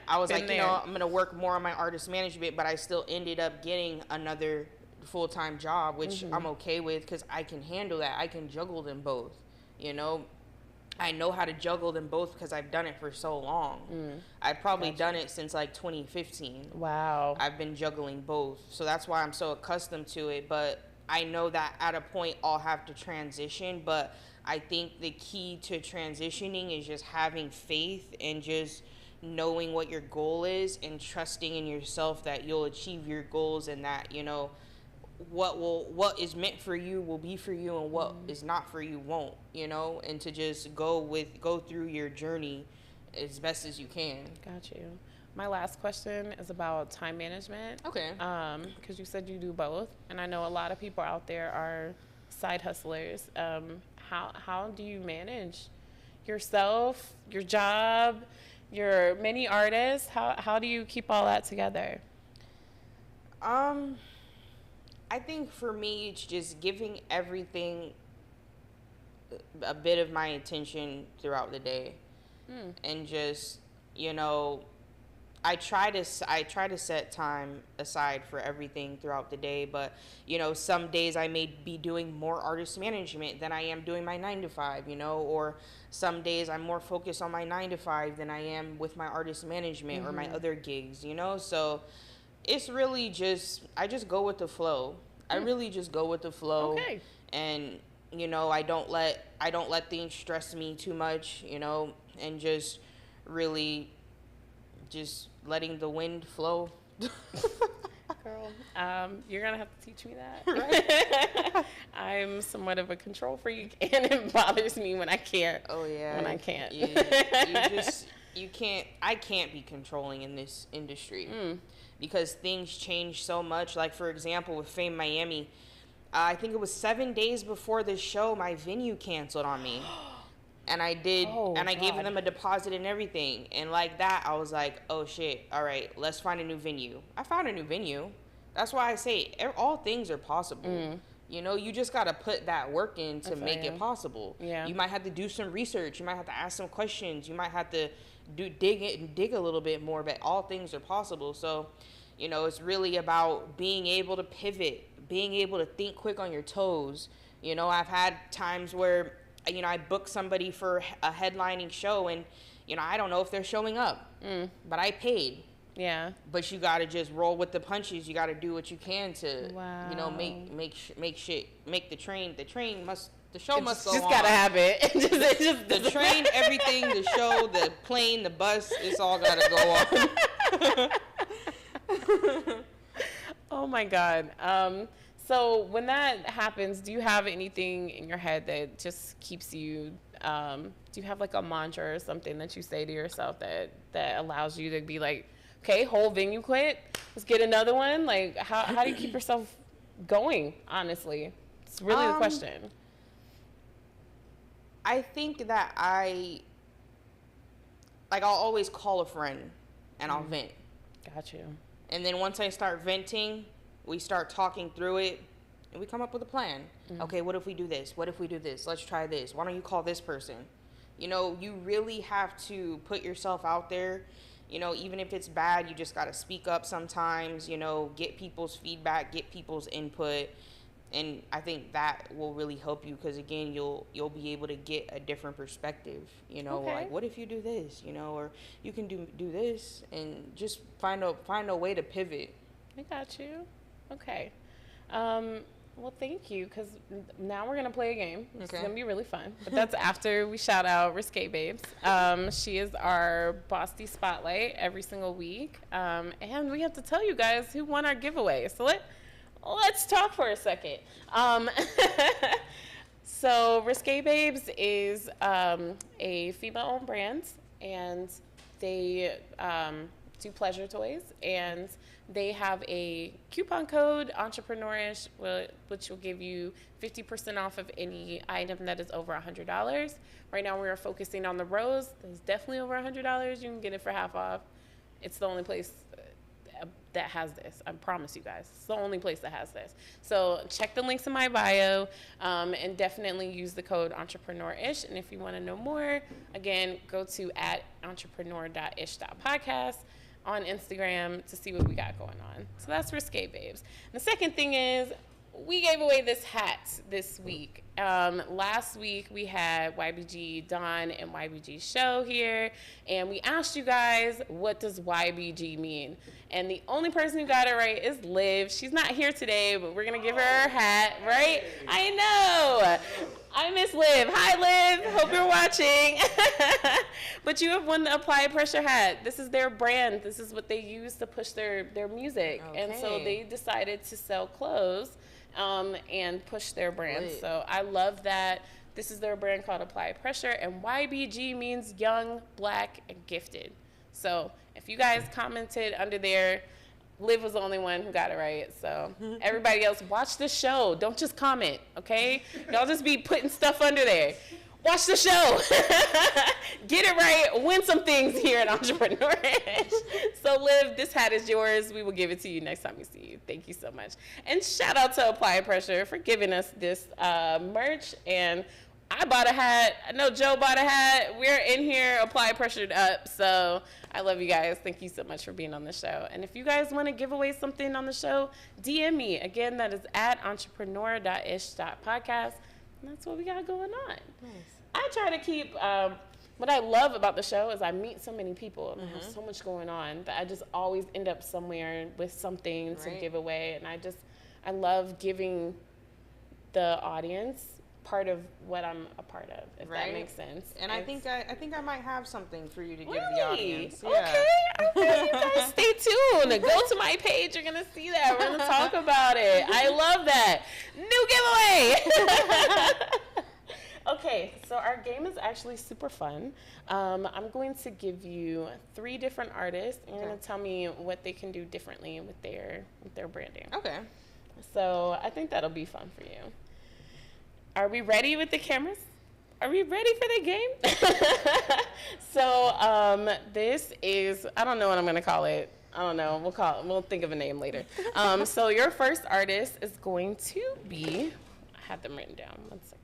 I was I'm going to work more on my artist management, but I still ended up getting another full-time job, which I'm okay with because I can handle that. I can juggle them both, I know how to juggle them both because I've done it for so long. I've probably done it since like 2015. Wow. I've been juggling both. So that's why I'm so accustomed to it. But I know that at a point I'll have to transition. But I think the key to transitioning is just having faith and just knowing what your goal is and trusting in yourself that you'll achieve your goals, and that, you know, what is meant for you will be for you, and what is not for you won't, you know, and to just go through your journey as best as you can. Got you. My last question is about time management. Okay. Because you said you do both, and I know a lot of people out there are side hustlers. How do you manage yourself, your job, your many artists? How do you keep all that together? I think for me, it's just giving everything a bit of my attention throughout the day, and just, you know, I try to set time aside for everything throughout the day. But, you know, some days I may be doing more artist management than I am doing my 9 to 5, you know, or some days I'm more focused on my 9 to 5 than I am with my artist management or my other gigs, you know. So it's really just, I just go with the flow. I really just go with the flow. Okay. And, you know, I don't let things stress me too much, you know, and just really just letting the wind flow. Girl, you're gonna have to teach me that. Right? I'm somewhat of a control freak, and it bothers me when I can't. Oh yeah. When I can't. You can't. I can't be controlling in this industry because things change so much. Like, for example, with Fame Miami, I think it was 7 days before the show, my venue canceled on me. And I did, and I gave them a deposit and everything. And like that, I was like, oh shit, all right, let's find a new venue. I found a new venue. That's why I say all things are possible. You know, you just got to put that work in to make it possible. Yeah. You might have to do some research. You might have to ask some questions. You might have to dig a little bit more, but all things are possible. So, you know, it's really about being able to pivot, being able to think quick on your toes. You know, I've had times where, you know, I book somebody for a headlining show, and, you know, I don't know if they're showing up, but I paid. Yeah. But you got to just roll with the punches. You got to do what you can to, you know, make the show must go on. Just gotta have it. The train, everything, the show, the plane, the bus, it's all gotta go on. Oh my God. So when that happens, do you have anything in your head that just keeps you, do you have like a mantra or something that you say to yourself that allows you to be like, okay, whole venue quit, let's get another one? Like, how do you keep yourself going, honestly? It's really the question. I think that I'll always call a friend and I'll vent. Got you. And then once I start venting, we start talking through it, and we come up with a plan. Okay, what if we do this? What if we do this? Let's try this. Why don't you call this person? You know, you really have to put yourself out there. You know, even if it's bad, you just got to speak up sometimes, you know, get people's feedback, get people's input. And I think that will really help you because, again, you'll be able to get a different perspective, you know, like, what if you do this, you know, or you can do this, and just find a way to pivot. I got you. Okay. Well, thank you, because now we're going to play a game. It's going to be really fun. But that's after we shout out Risque Babes. She is our Bossy Spotlight every single week. And we have to tell you guys who won our giveaway. So let's talk for a second. So Risque Babes is a female-owned brand, and they do pleasure toys, and they have a coupon code, Entrepreneurish, which will give you 50% off of any item that is over $100. Right now we are focusing on the rose. It's definitely over $100. You can get it for half off. It's the only place that has this. I promise you guys. It's the only place that has this. So check the links in my bio, and definitely use the code Entrepreneurish. And if you want to know more, again, go to @entrepreneur.ish.podcast on Instagram to see what we got going on. So that's Risque Babes. And the second thing is, we gave away this hat this week. Last week we had YBG Dawn and YBG Show here, and we asked you guys, what does YBG mean? And the only person who got it right is Liv. She's not here today, but we're gonna give her her hat, right? I know. I miss Liv. Hi, Liv. Hope you're watching. But you have won the Apply Pressure hat. This is their brand. This is what they use to push their music. Okay. And so they decided to sell clothes and push their brand. Lit. So I love that. This is their brand called Apply Pressure, and YBG means young, black, and gifted. So if you guys commented under there, Liv was the only one who got it right. So everybody else, watch the show. Don't just comment, okay? Y'all just be putting stuff under there. Watch the show. Get it right. Win some things here at Entrepreneurish. So, Liv, this hat is yours. We will give it to you next time we see you. Thank you so much. And shout out to Apply Pressure for giving us this merch. And I bought a hat. I know Joe bought a hat. We're in here Apply Pressured up. So I love you guys. Thank you so much for being on the show. And if you guys want to give away something on the show, DM me. Again, that is at entrepreneur.ish.podcast. And that's what we got going on. Nice. I try to keep, what I love about the show is I meet so many people and I have so much going on that I just always end up somewhere with something to give away. And I love giving the audience part of what I'm a part of, if that makes sense. And I think I might have something for you to give the audience. Yeah. Okay, you guys stay tuned. Go to my page. You're gonna see that. We're gonna talk about it. I love that. New giveaway. Okay, so our game is actually super fun. I'm going to give you 3 different artists, and you're going to tell me what they can do differently with their branding. Okay. So I think that'll be fun for you. Are we ready with the cameras? Are we ready for the game? So this is, I don't know what I'm going to call it. I don't know. We'll think of a name later. So your first artist is going to be, I have them written down. 1 second.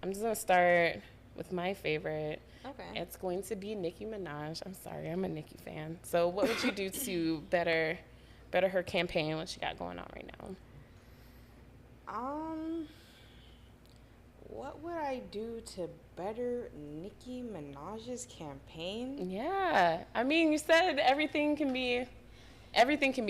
I'm just going to start with my favorite. Okay. It's going to be Nicki Minaj. I'm sorry, I'm a Nicki fan. So what would you do to better her campaign, what she got going on right now? What would I do to better Nicki Minaj's campaign? Yeah. I mean, you said everything can be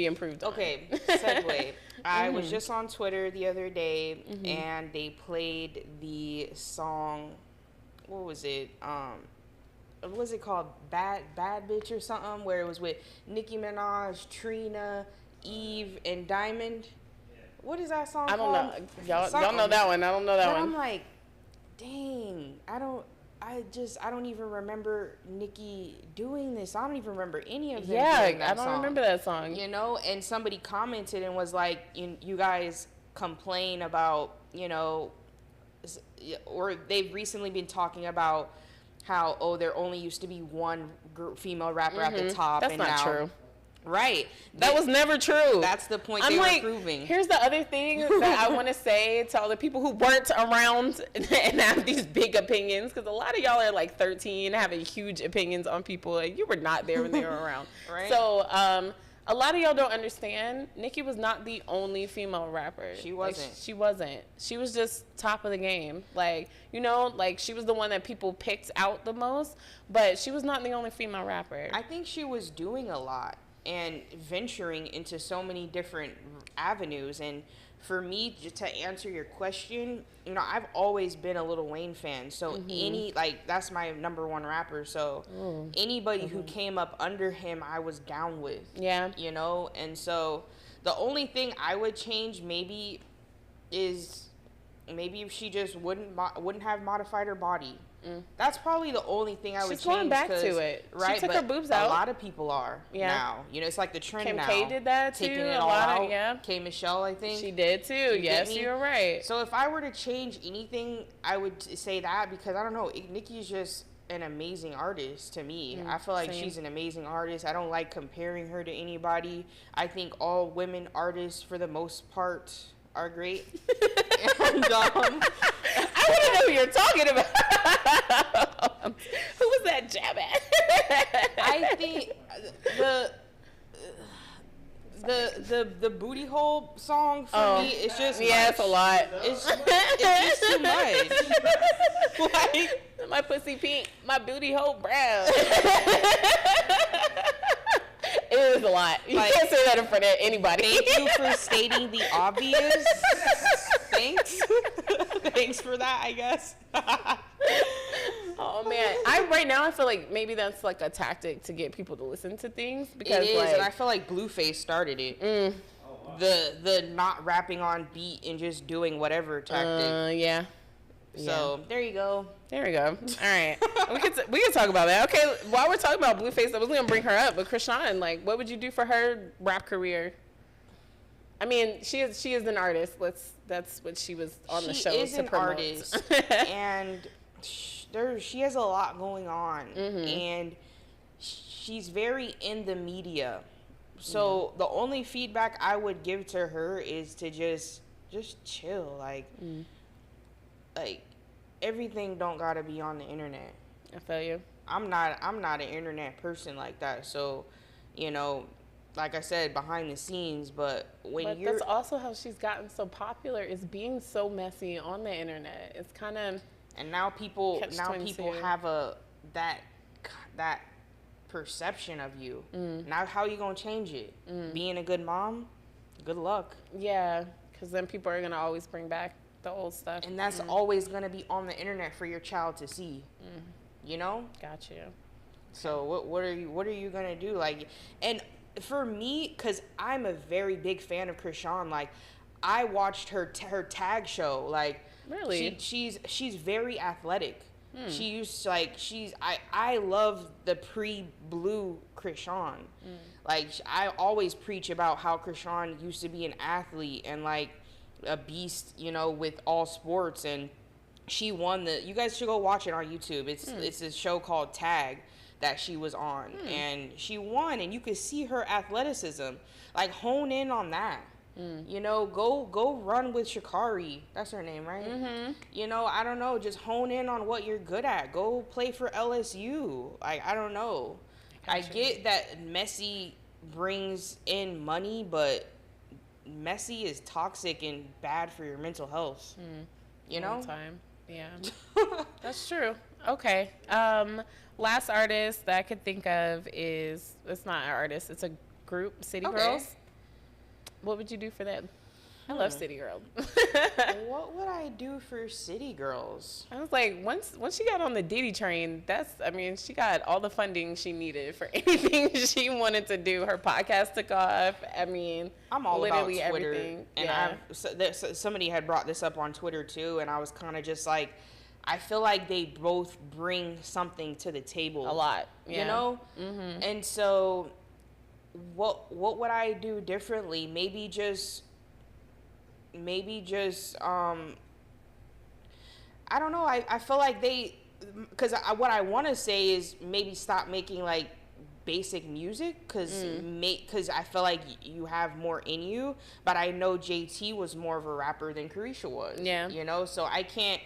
improved on. Okay, segue. I was just on Twitter the other day, and they played the song, what was it? What was it called? Bad Bitch or something, where it was with Nicki Minaj, Trina, Eve, and Diamond. What is that song called? I don't know. Y'all know that one. I don't know that one. I'm like, dang, I don't even remember Nicki doing this. I don't even remember any of them. Yeah, I don't remember that song. You know, and somebody commented and was like, you guys complain about, or they've recently been talking about how, there only used to be one female rapper at the top. That's not true. Right. That was never true. That's the point they were proving. Here's the other thing that I want to say to all the people who weren't around and have these big opinions, because a lot of y'all are like 13 having huge opinions on people, and you were not there when they were around. Right. So a lot of y'all don't understand. Nicki was not the only female rapper. She wasn't. She wasn't. She was just top of the game. She was the one that people picked out the most, but she was not the only female rapper. I think she was doing a lot and venturing into so many different avenues. And for me, just to answer your question, I've always been a Lil Wayne fan. So that's my number 1 rapper. So anybody who came up under him, I was down with. Yeah. And so the only thing I would change maybe is if she just wouldn't have modified her body. That's probably the only thing I would change. She's going back to it. Right, she took her boobs out. A lot of people are now. It's like the trend Kim now. K did that too. Taking it all out. K Michelle, I think. She did too. Yes, you're right. So if I were to change anything, I would say that, because I don't know. Nicki's just an amazing artist to me. I feel like she's an amazing artist. I don't like comparing her to anybody. I think all women artists, for the most part, are great. And, I want to know who you're talking about. Who was that jab at? I think the booty hole song for me, it's just it's a lot. It's just too much. Like, my pussy pink, my booty hole brown. It is a lot. You can't say that in front of anybody. Thank you for stating the obvious. Thanks. Thanks for that, I guess. Oh man, right now I feel like maybe that's like a tactic to get people to listen to things because it is, like, and I feel like Blueface started it. The not rapping on beat and just doing whatever tactic. Yeah. So there you go. There we go. All right, we can talk about that. Okay, while we're talking about Blueface, I was gonna bring her up, but Chrisean, like, what would you do for her rap career? I mean, she is an artist. That's what she was on the show to promote. She is an artist, and she has a lot going on, and she's very in the media. So the only feedback I would give to her is to just chill, like everything don't gotta be on the internet. I feel you. I'm not an internet person like that. So, you know, like I said, behind the scenes, but that's also how she's gotten so popular, is being so messy on the internet. It's kind of, and now people have that perception of you. Now how are you gonna change it? Being a good mom, good luck. Yeah, because then people are gonna always bring back the old stuff, and that's always gonna be on the internet for your child to see. You know. Got you. So what are you gonna do? Like, and for me, because I'm a very big fan of Chrisean, like I watched her tag show. Like, really, she's very athletic. She used to, like, I love the pre-blue Chrisean. Like, I always preach about how Chrisean used to be an athlete and like a beast, you know, with all sports, and she won you guys should go watch it on YouTube. It's a show called Tag that she was on, and she won, and you could see her athleticism. Like, hone in on that. You know, go run with Sha'Carri. That's her name, right? You know, I don't know. Just hone in on what you're good at. Go play for LSU. I don't know. I get that Messi brings in money, but Messi is toxic and bad for your mental health. You know? Time. Yeah. That's true. Okay. Last artist that I could think of it's not an artist, it's a group, City Girls. What would you do for them? I love City Girls. What would I do for City Girls? I was like, once she got on the Diddy train, she got all the funding she needed for anything she wanted to do. Her podcast took off. I mean, I'm all literally about Twitter. Everything. And somebody had brought this up on Twitter too, and I was kind of just like, I feel like they both bring something to the table. A lot. Yeah. You know? And so what would I do differently? Maybe just I don't know. I feel like because what I want to say is maybe stop making like basic music, because I feel like you have more in you, but I know JT was more of a rapper than Carisha was. Yeah. You know, so I can't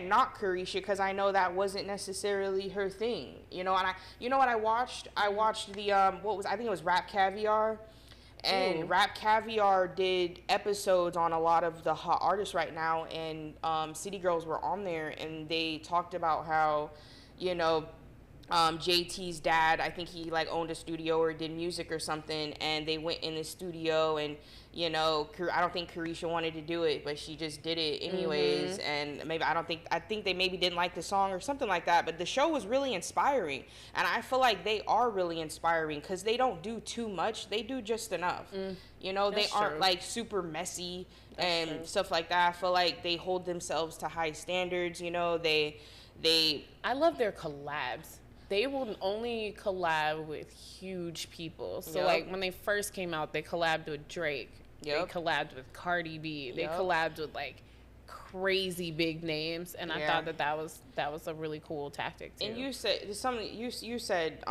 knock Carisha because I know that wasn't necessarily her thing. You know, and you know what I watched? I watched the I think it was Rap Caviar. And Rap Caviar did episodes on a lot of the hot artists right now, and City Girls were on there, and they talked about how, you know, JT's dad, I think he like owned a studio or did music or something, and they went in the studio, and you know, I don't think Carisha wanted to do it, but she just did it anyways. And maybe I think they maybe didn't like the song or something like that, but the show was really inspiring, and I feel like they are really inspiring because they don't do too much, they do just enough. You know, they aren't like super messy and stuff like that. I feel like they hold themselves to high standards. You know, I love their collabs. They will only collab with huge people. So, like, when they first came out, they collabed with Drake. They collabed with Cardi B. They collabed with, like, crazy big names. And I thought that was a really cool tactic, too. And you said, you said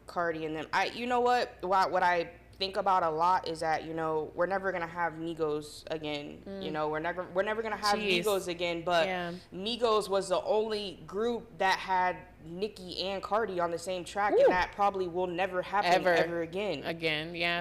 Cardi and them. You know what I think about a lot is that, you know, we're never gonna have Migos again. You know, we're never gonna have Migos again. But Migos was the only group that had Nicki and Cardi on the same track, and that probably will never happen ever again.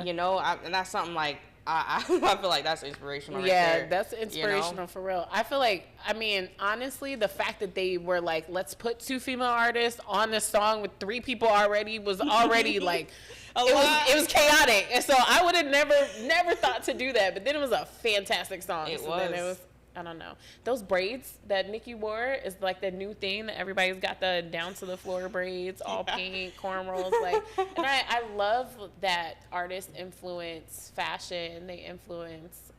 You know, and that's something like I feel like that's inspirational. Yeah, that's inspirational, for real. I feel like, I mean, honestly, the fact that they were like, let's put 2 female artists on this song with 3 people already was already like, it was chaotic. And so I would have never thought to do that. But then it was a fantastic song. Then it was, I don't know. Those braids that Nicki wore is like the new thing that everybody's got, the down to the floor braids, all pink, cornrows. Like, and I love that artists influence fashion. They influence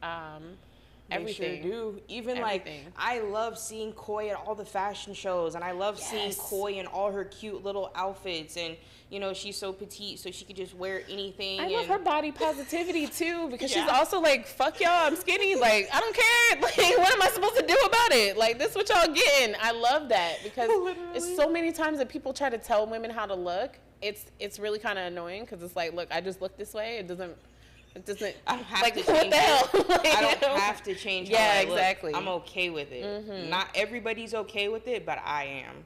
everything. They sure do. Even everything. Like, I love seeing Koi at all the fashion shows, and I love seeing Koi in all her cute little outfits. And, you know, she's so petite, so she could just wear anything. I love her body positivity too, because she's also like, fuck y'all, I'm skinny. Like, I don't care. Like, what am I supposed to do about it? Like, this what y'all getting. I love that, because it's so many times that people try to tell women how to look. It's really kind of annoying, because it's like, look, I just look this way. It doesn't. I don't have to change what the hell? Like, I don't have to change how I look. Exactly. I'm okay with it. Not everybody's okay with it, but I am.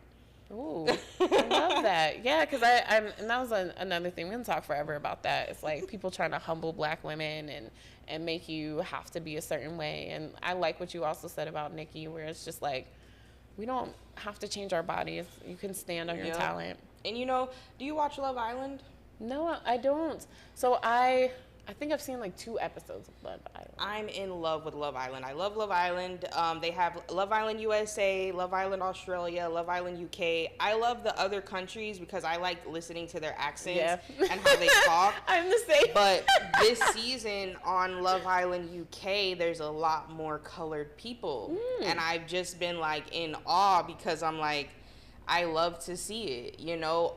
Ooh, I love that. Yeah, because and that was another thing. We can talk forever about that. It's like people trying to humble Black women and make you have to be a certain way. And I like what you also said about Nicki, where it's just like, we don't have to change our bodies. You can stand on your talent. And, you know, do you watch Love Island? No, I don't. So I think I've seen like 2 episodes of Love Island. I'm in love with Love Island. I love Love Island. They have Love Island USA, Love Island Australia, Love Island UK. I love the other countries because I like listening to their accents and how they talk. I'm the same. But this season on Love Island UK, there's a lot more colored people. And I've just been like in awe, because I'm like, I love to see it, you know,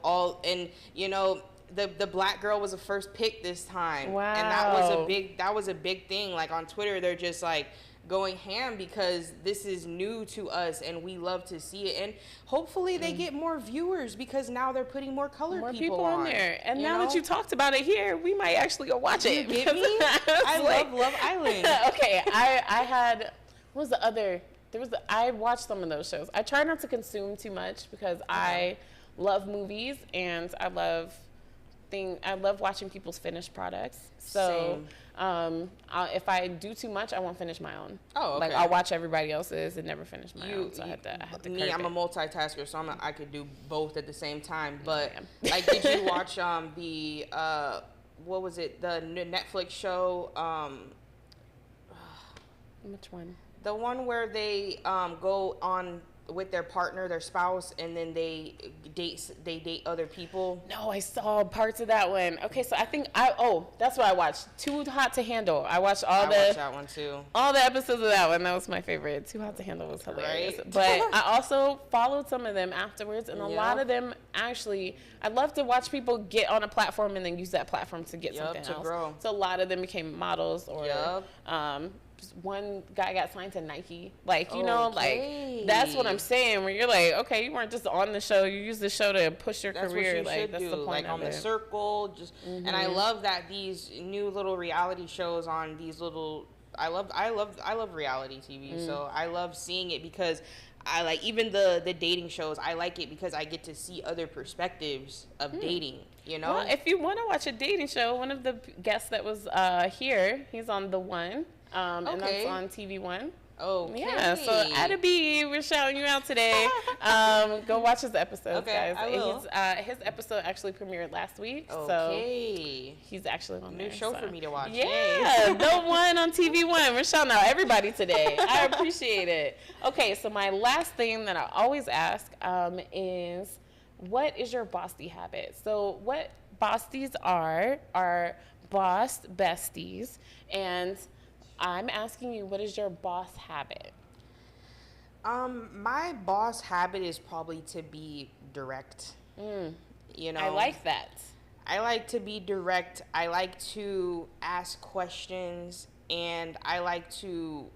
the Black girl was the first pick this time. Wow. And that was a big thing. Like, on Twitter, they're just like going ham, because this is new to us and we love to see it. And hopefully they get more viewers, because now they're putting more colored people on there. And now that you talked about it here, we might actually go watch it. You get me? I love Love Island. Okay, I had, what was the other? I watched some of those shows. I try not to consume too much, because I love movies and I love watching people's finished products. So if I do too much, I won't finish my own. Oh, okay. Like, I'll watch everybody else's and never finish my own. So I have to me, I'm a multitasker, so I could do both at the same time. But like, did you watch the what was it? The Netflix show? Which one? The one where they go on with their partner, their spouse, and then they date other people. No, I saw parts of that one. Okay, so I think that's what I watched. Too Hot to Handle. I watched I watched that one too. All the episodes of that one. That was my favorite. Too Hot to Handle was hilarious. Right? But I also followed some of them afterwards, and a lot of them actually, I love to watch people get on a platform and then use that platform to get something else. Grow. So a lot of them became models, or one guy got signed to Nike. Like, you know, like, that's what I'm saying, where you're like, okay, you weren't just on the show, you used the show to push your career. Like, that's the point. Like, on The Circle, and I love that these new little reality shows on these little, I love reality TV. So I love seeing it, because I like, even the dating shows, I like it because I get to see other perspectives of dating, you know? Well, if you want to watch a dating show, one of the guests that was here, he's on The One. And that's on TV One. Okay. Yeah, so Adabee, we're shouting you out today. Go watch his episodes, guys. I will. His episode actually premiered last week, so he's actually on there. New show for me to watch. Yeah, The One on TV One. We're shouting out everybody today. I appreciate it. Okay, so my last thing that I always ask is, what is your bossy habit? So what bossies are boss besties, and I'm asking you, what is your boss habit? My boss habit is probably to be direct. You know, I like that. I like to be direct. I like to ask questions, and I like to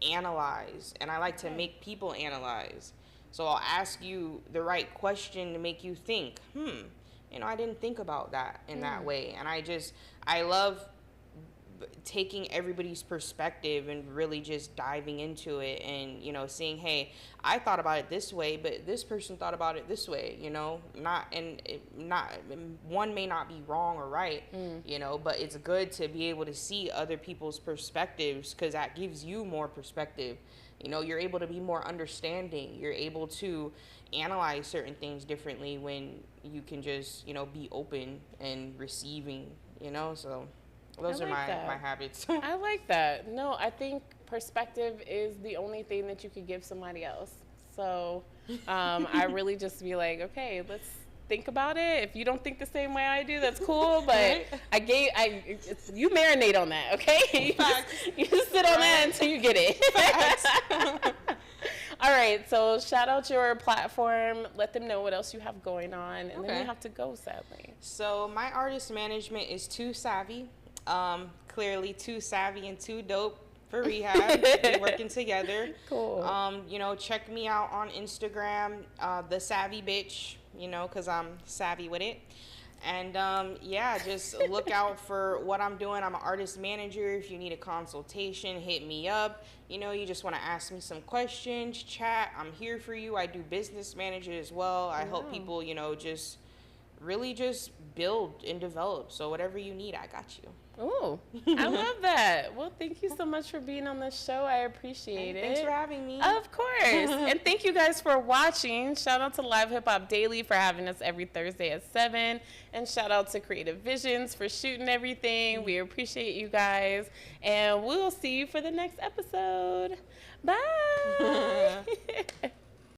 analyze, and I like to make people analyze. So I'll ask you the right question to make you think, you know, I didn't think about that in that way. And I love taking everybody's perspective and really just diving into it and, you know, seeing, hey, I thought about it this way, but this person thought about it this way, you know, not one may not be wrong or right, you know, but it's good to be able to see other people's perspectives, because that gives you more perspective. You know, you're able to be more understanding. You're able to analyze certain things differently when you can just, you know, be open and receiving, you know, so those are my habits. I like that. No, I think perspective is the only thing that you could give somebody else. So I really just be like, okay, let's think about it. If you don't think the same way I do, that's cool. But you marinate on that, okay? You just sit on that until you get it. All right, so shout out your platform. Let them know what else you have going on, and then you have to go, sadly. So my artist management is Too Savvy. Clearly Too Savvy and Too Dope for rehab. We're working together. Cool. You know, check me out on Instagram, The Savvy Bitch, you know, because I'm savvy with it. And yeah, just look out for what I'm doing. I'm an artist manager. If you need a consultation, hit me up. You know, you just want to ask me some questions, chat, I'm here for you. I do business manager as well. I help people, you know, just really just build and develop. So whatever you need, I got you. Oh, I love that. Well, thank you so much for being on the show. I appreciate it. Thanks for having me. Of course. And thank you guys for watching. Shout out to Live Hip Hop Daily for having us every Thursday at 7. And shout out to Creative Visions for shooting everything. We appreciate you guys. And we'll see you for the next episode. Bye.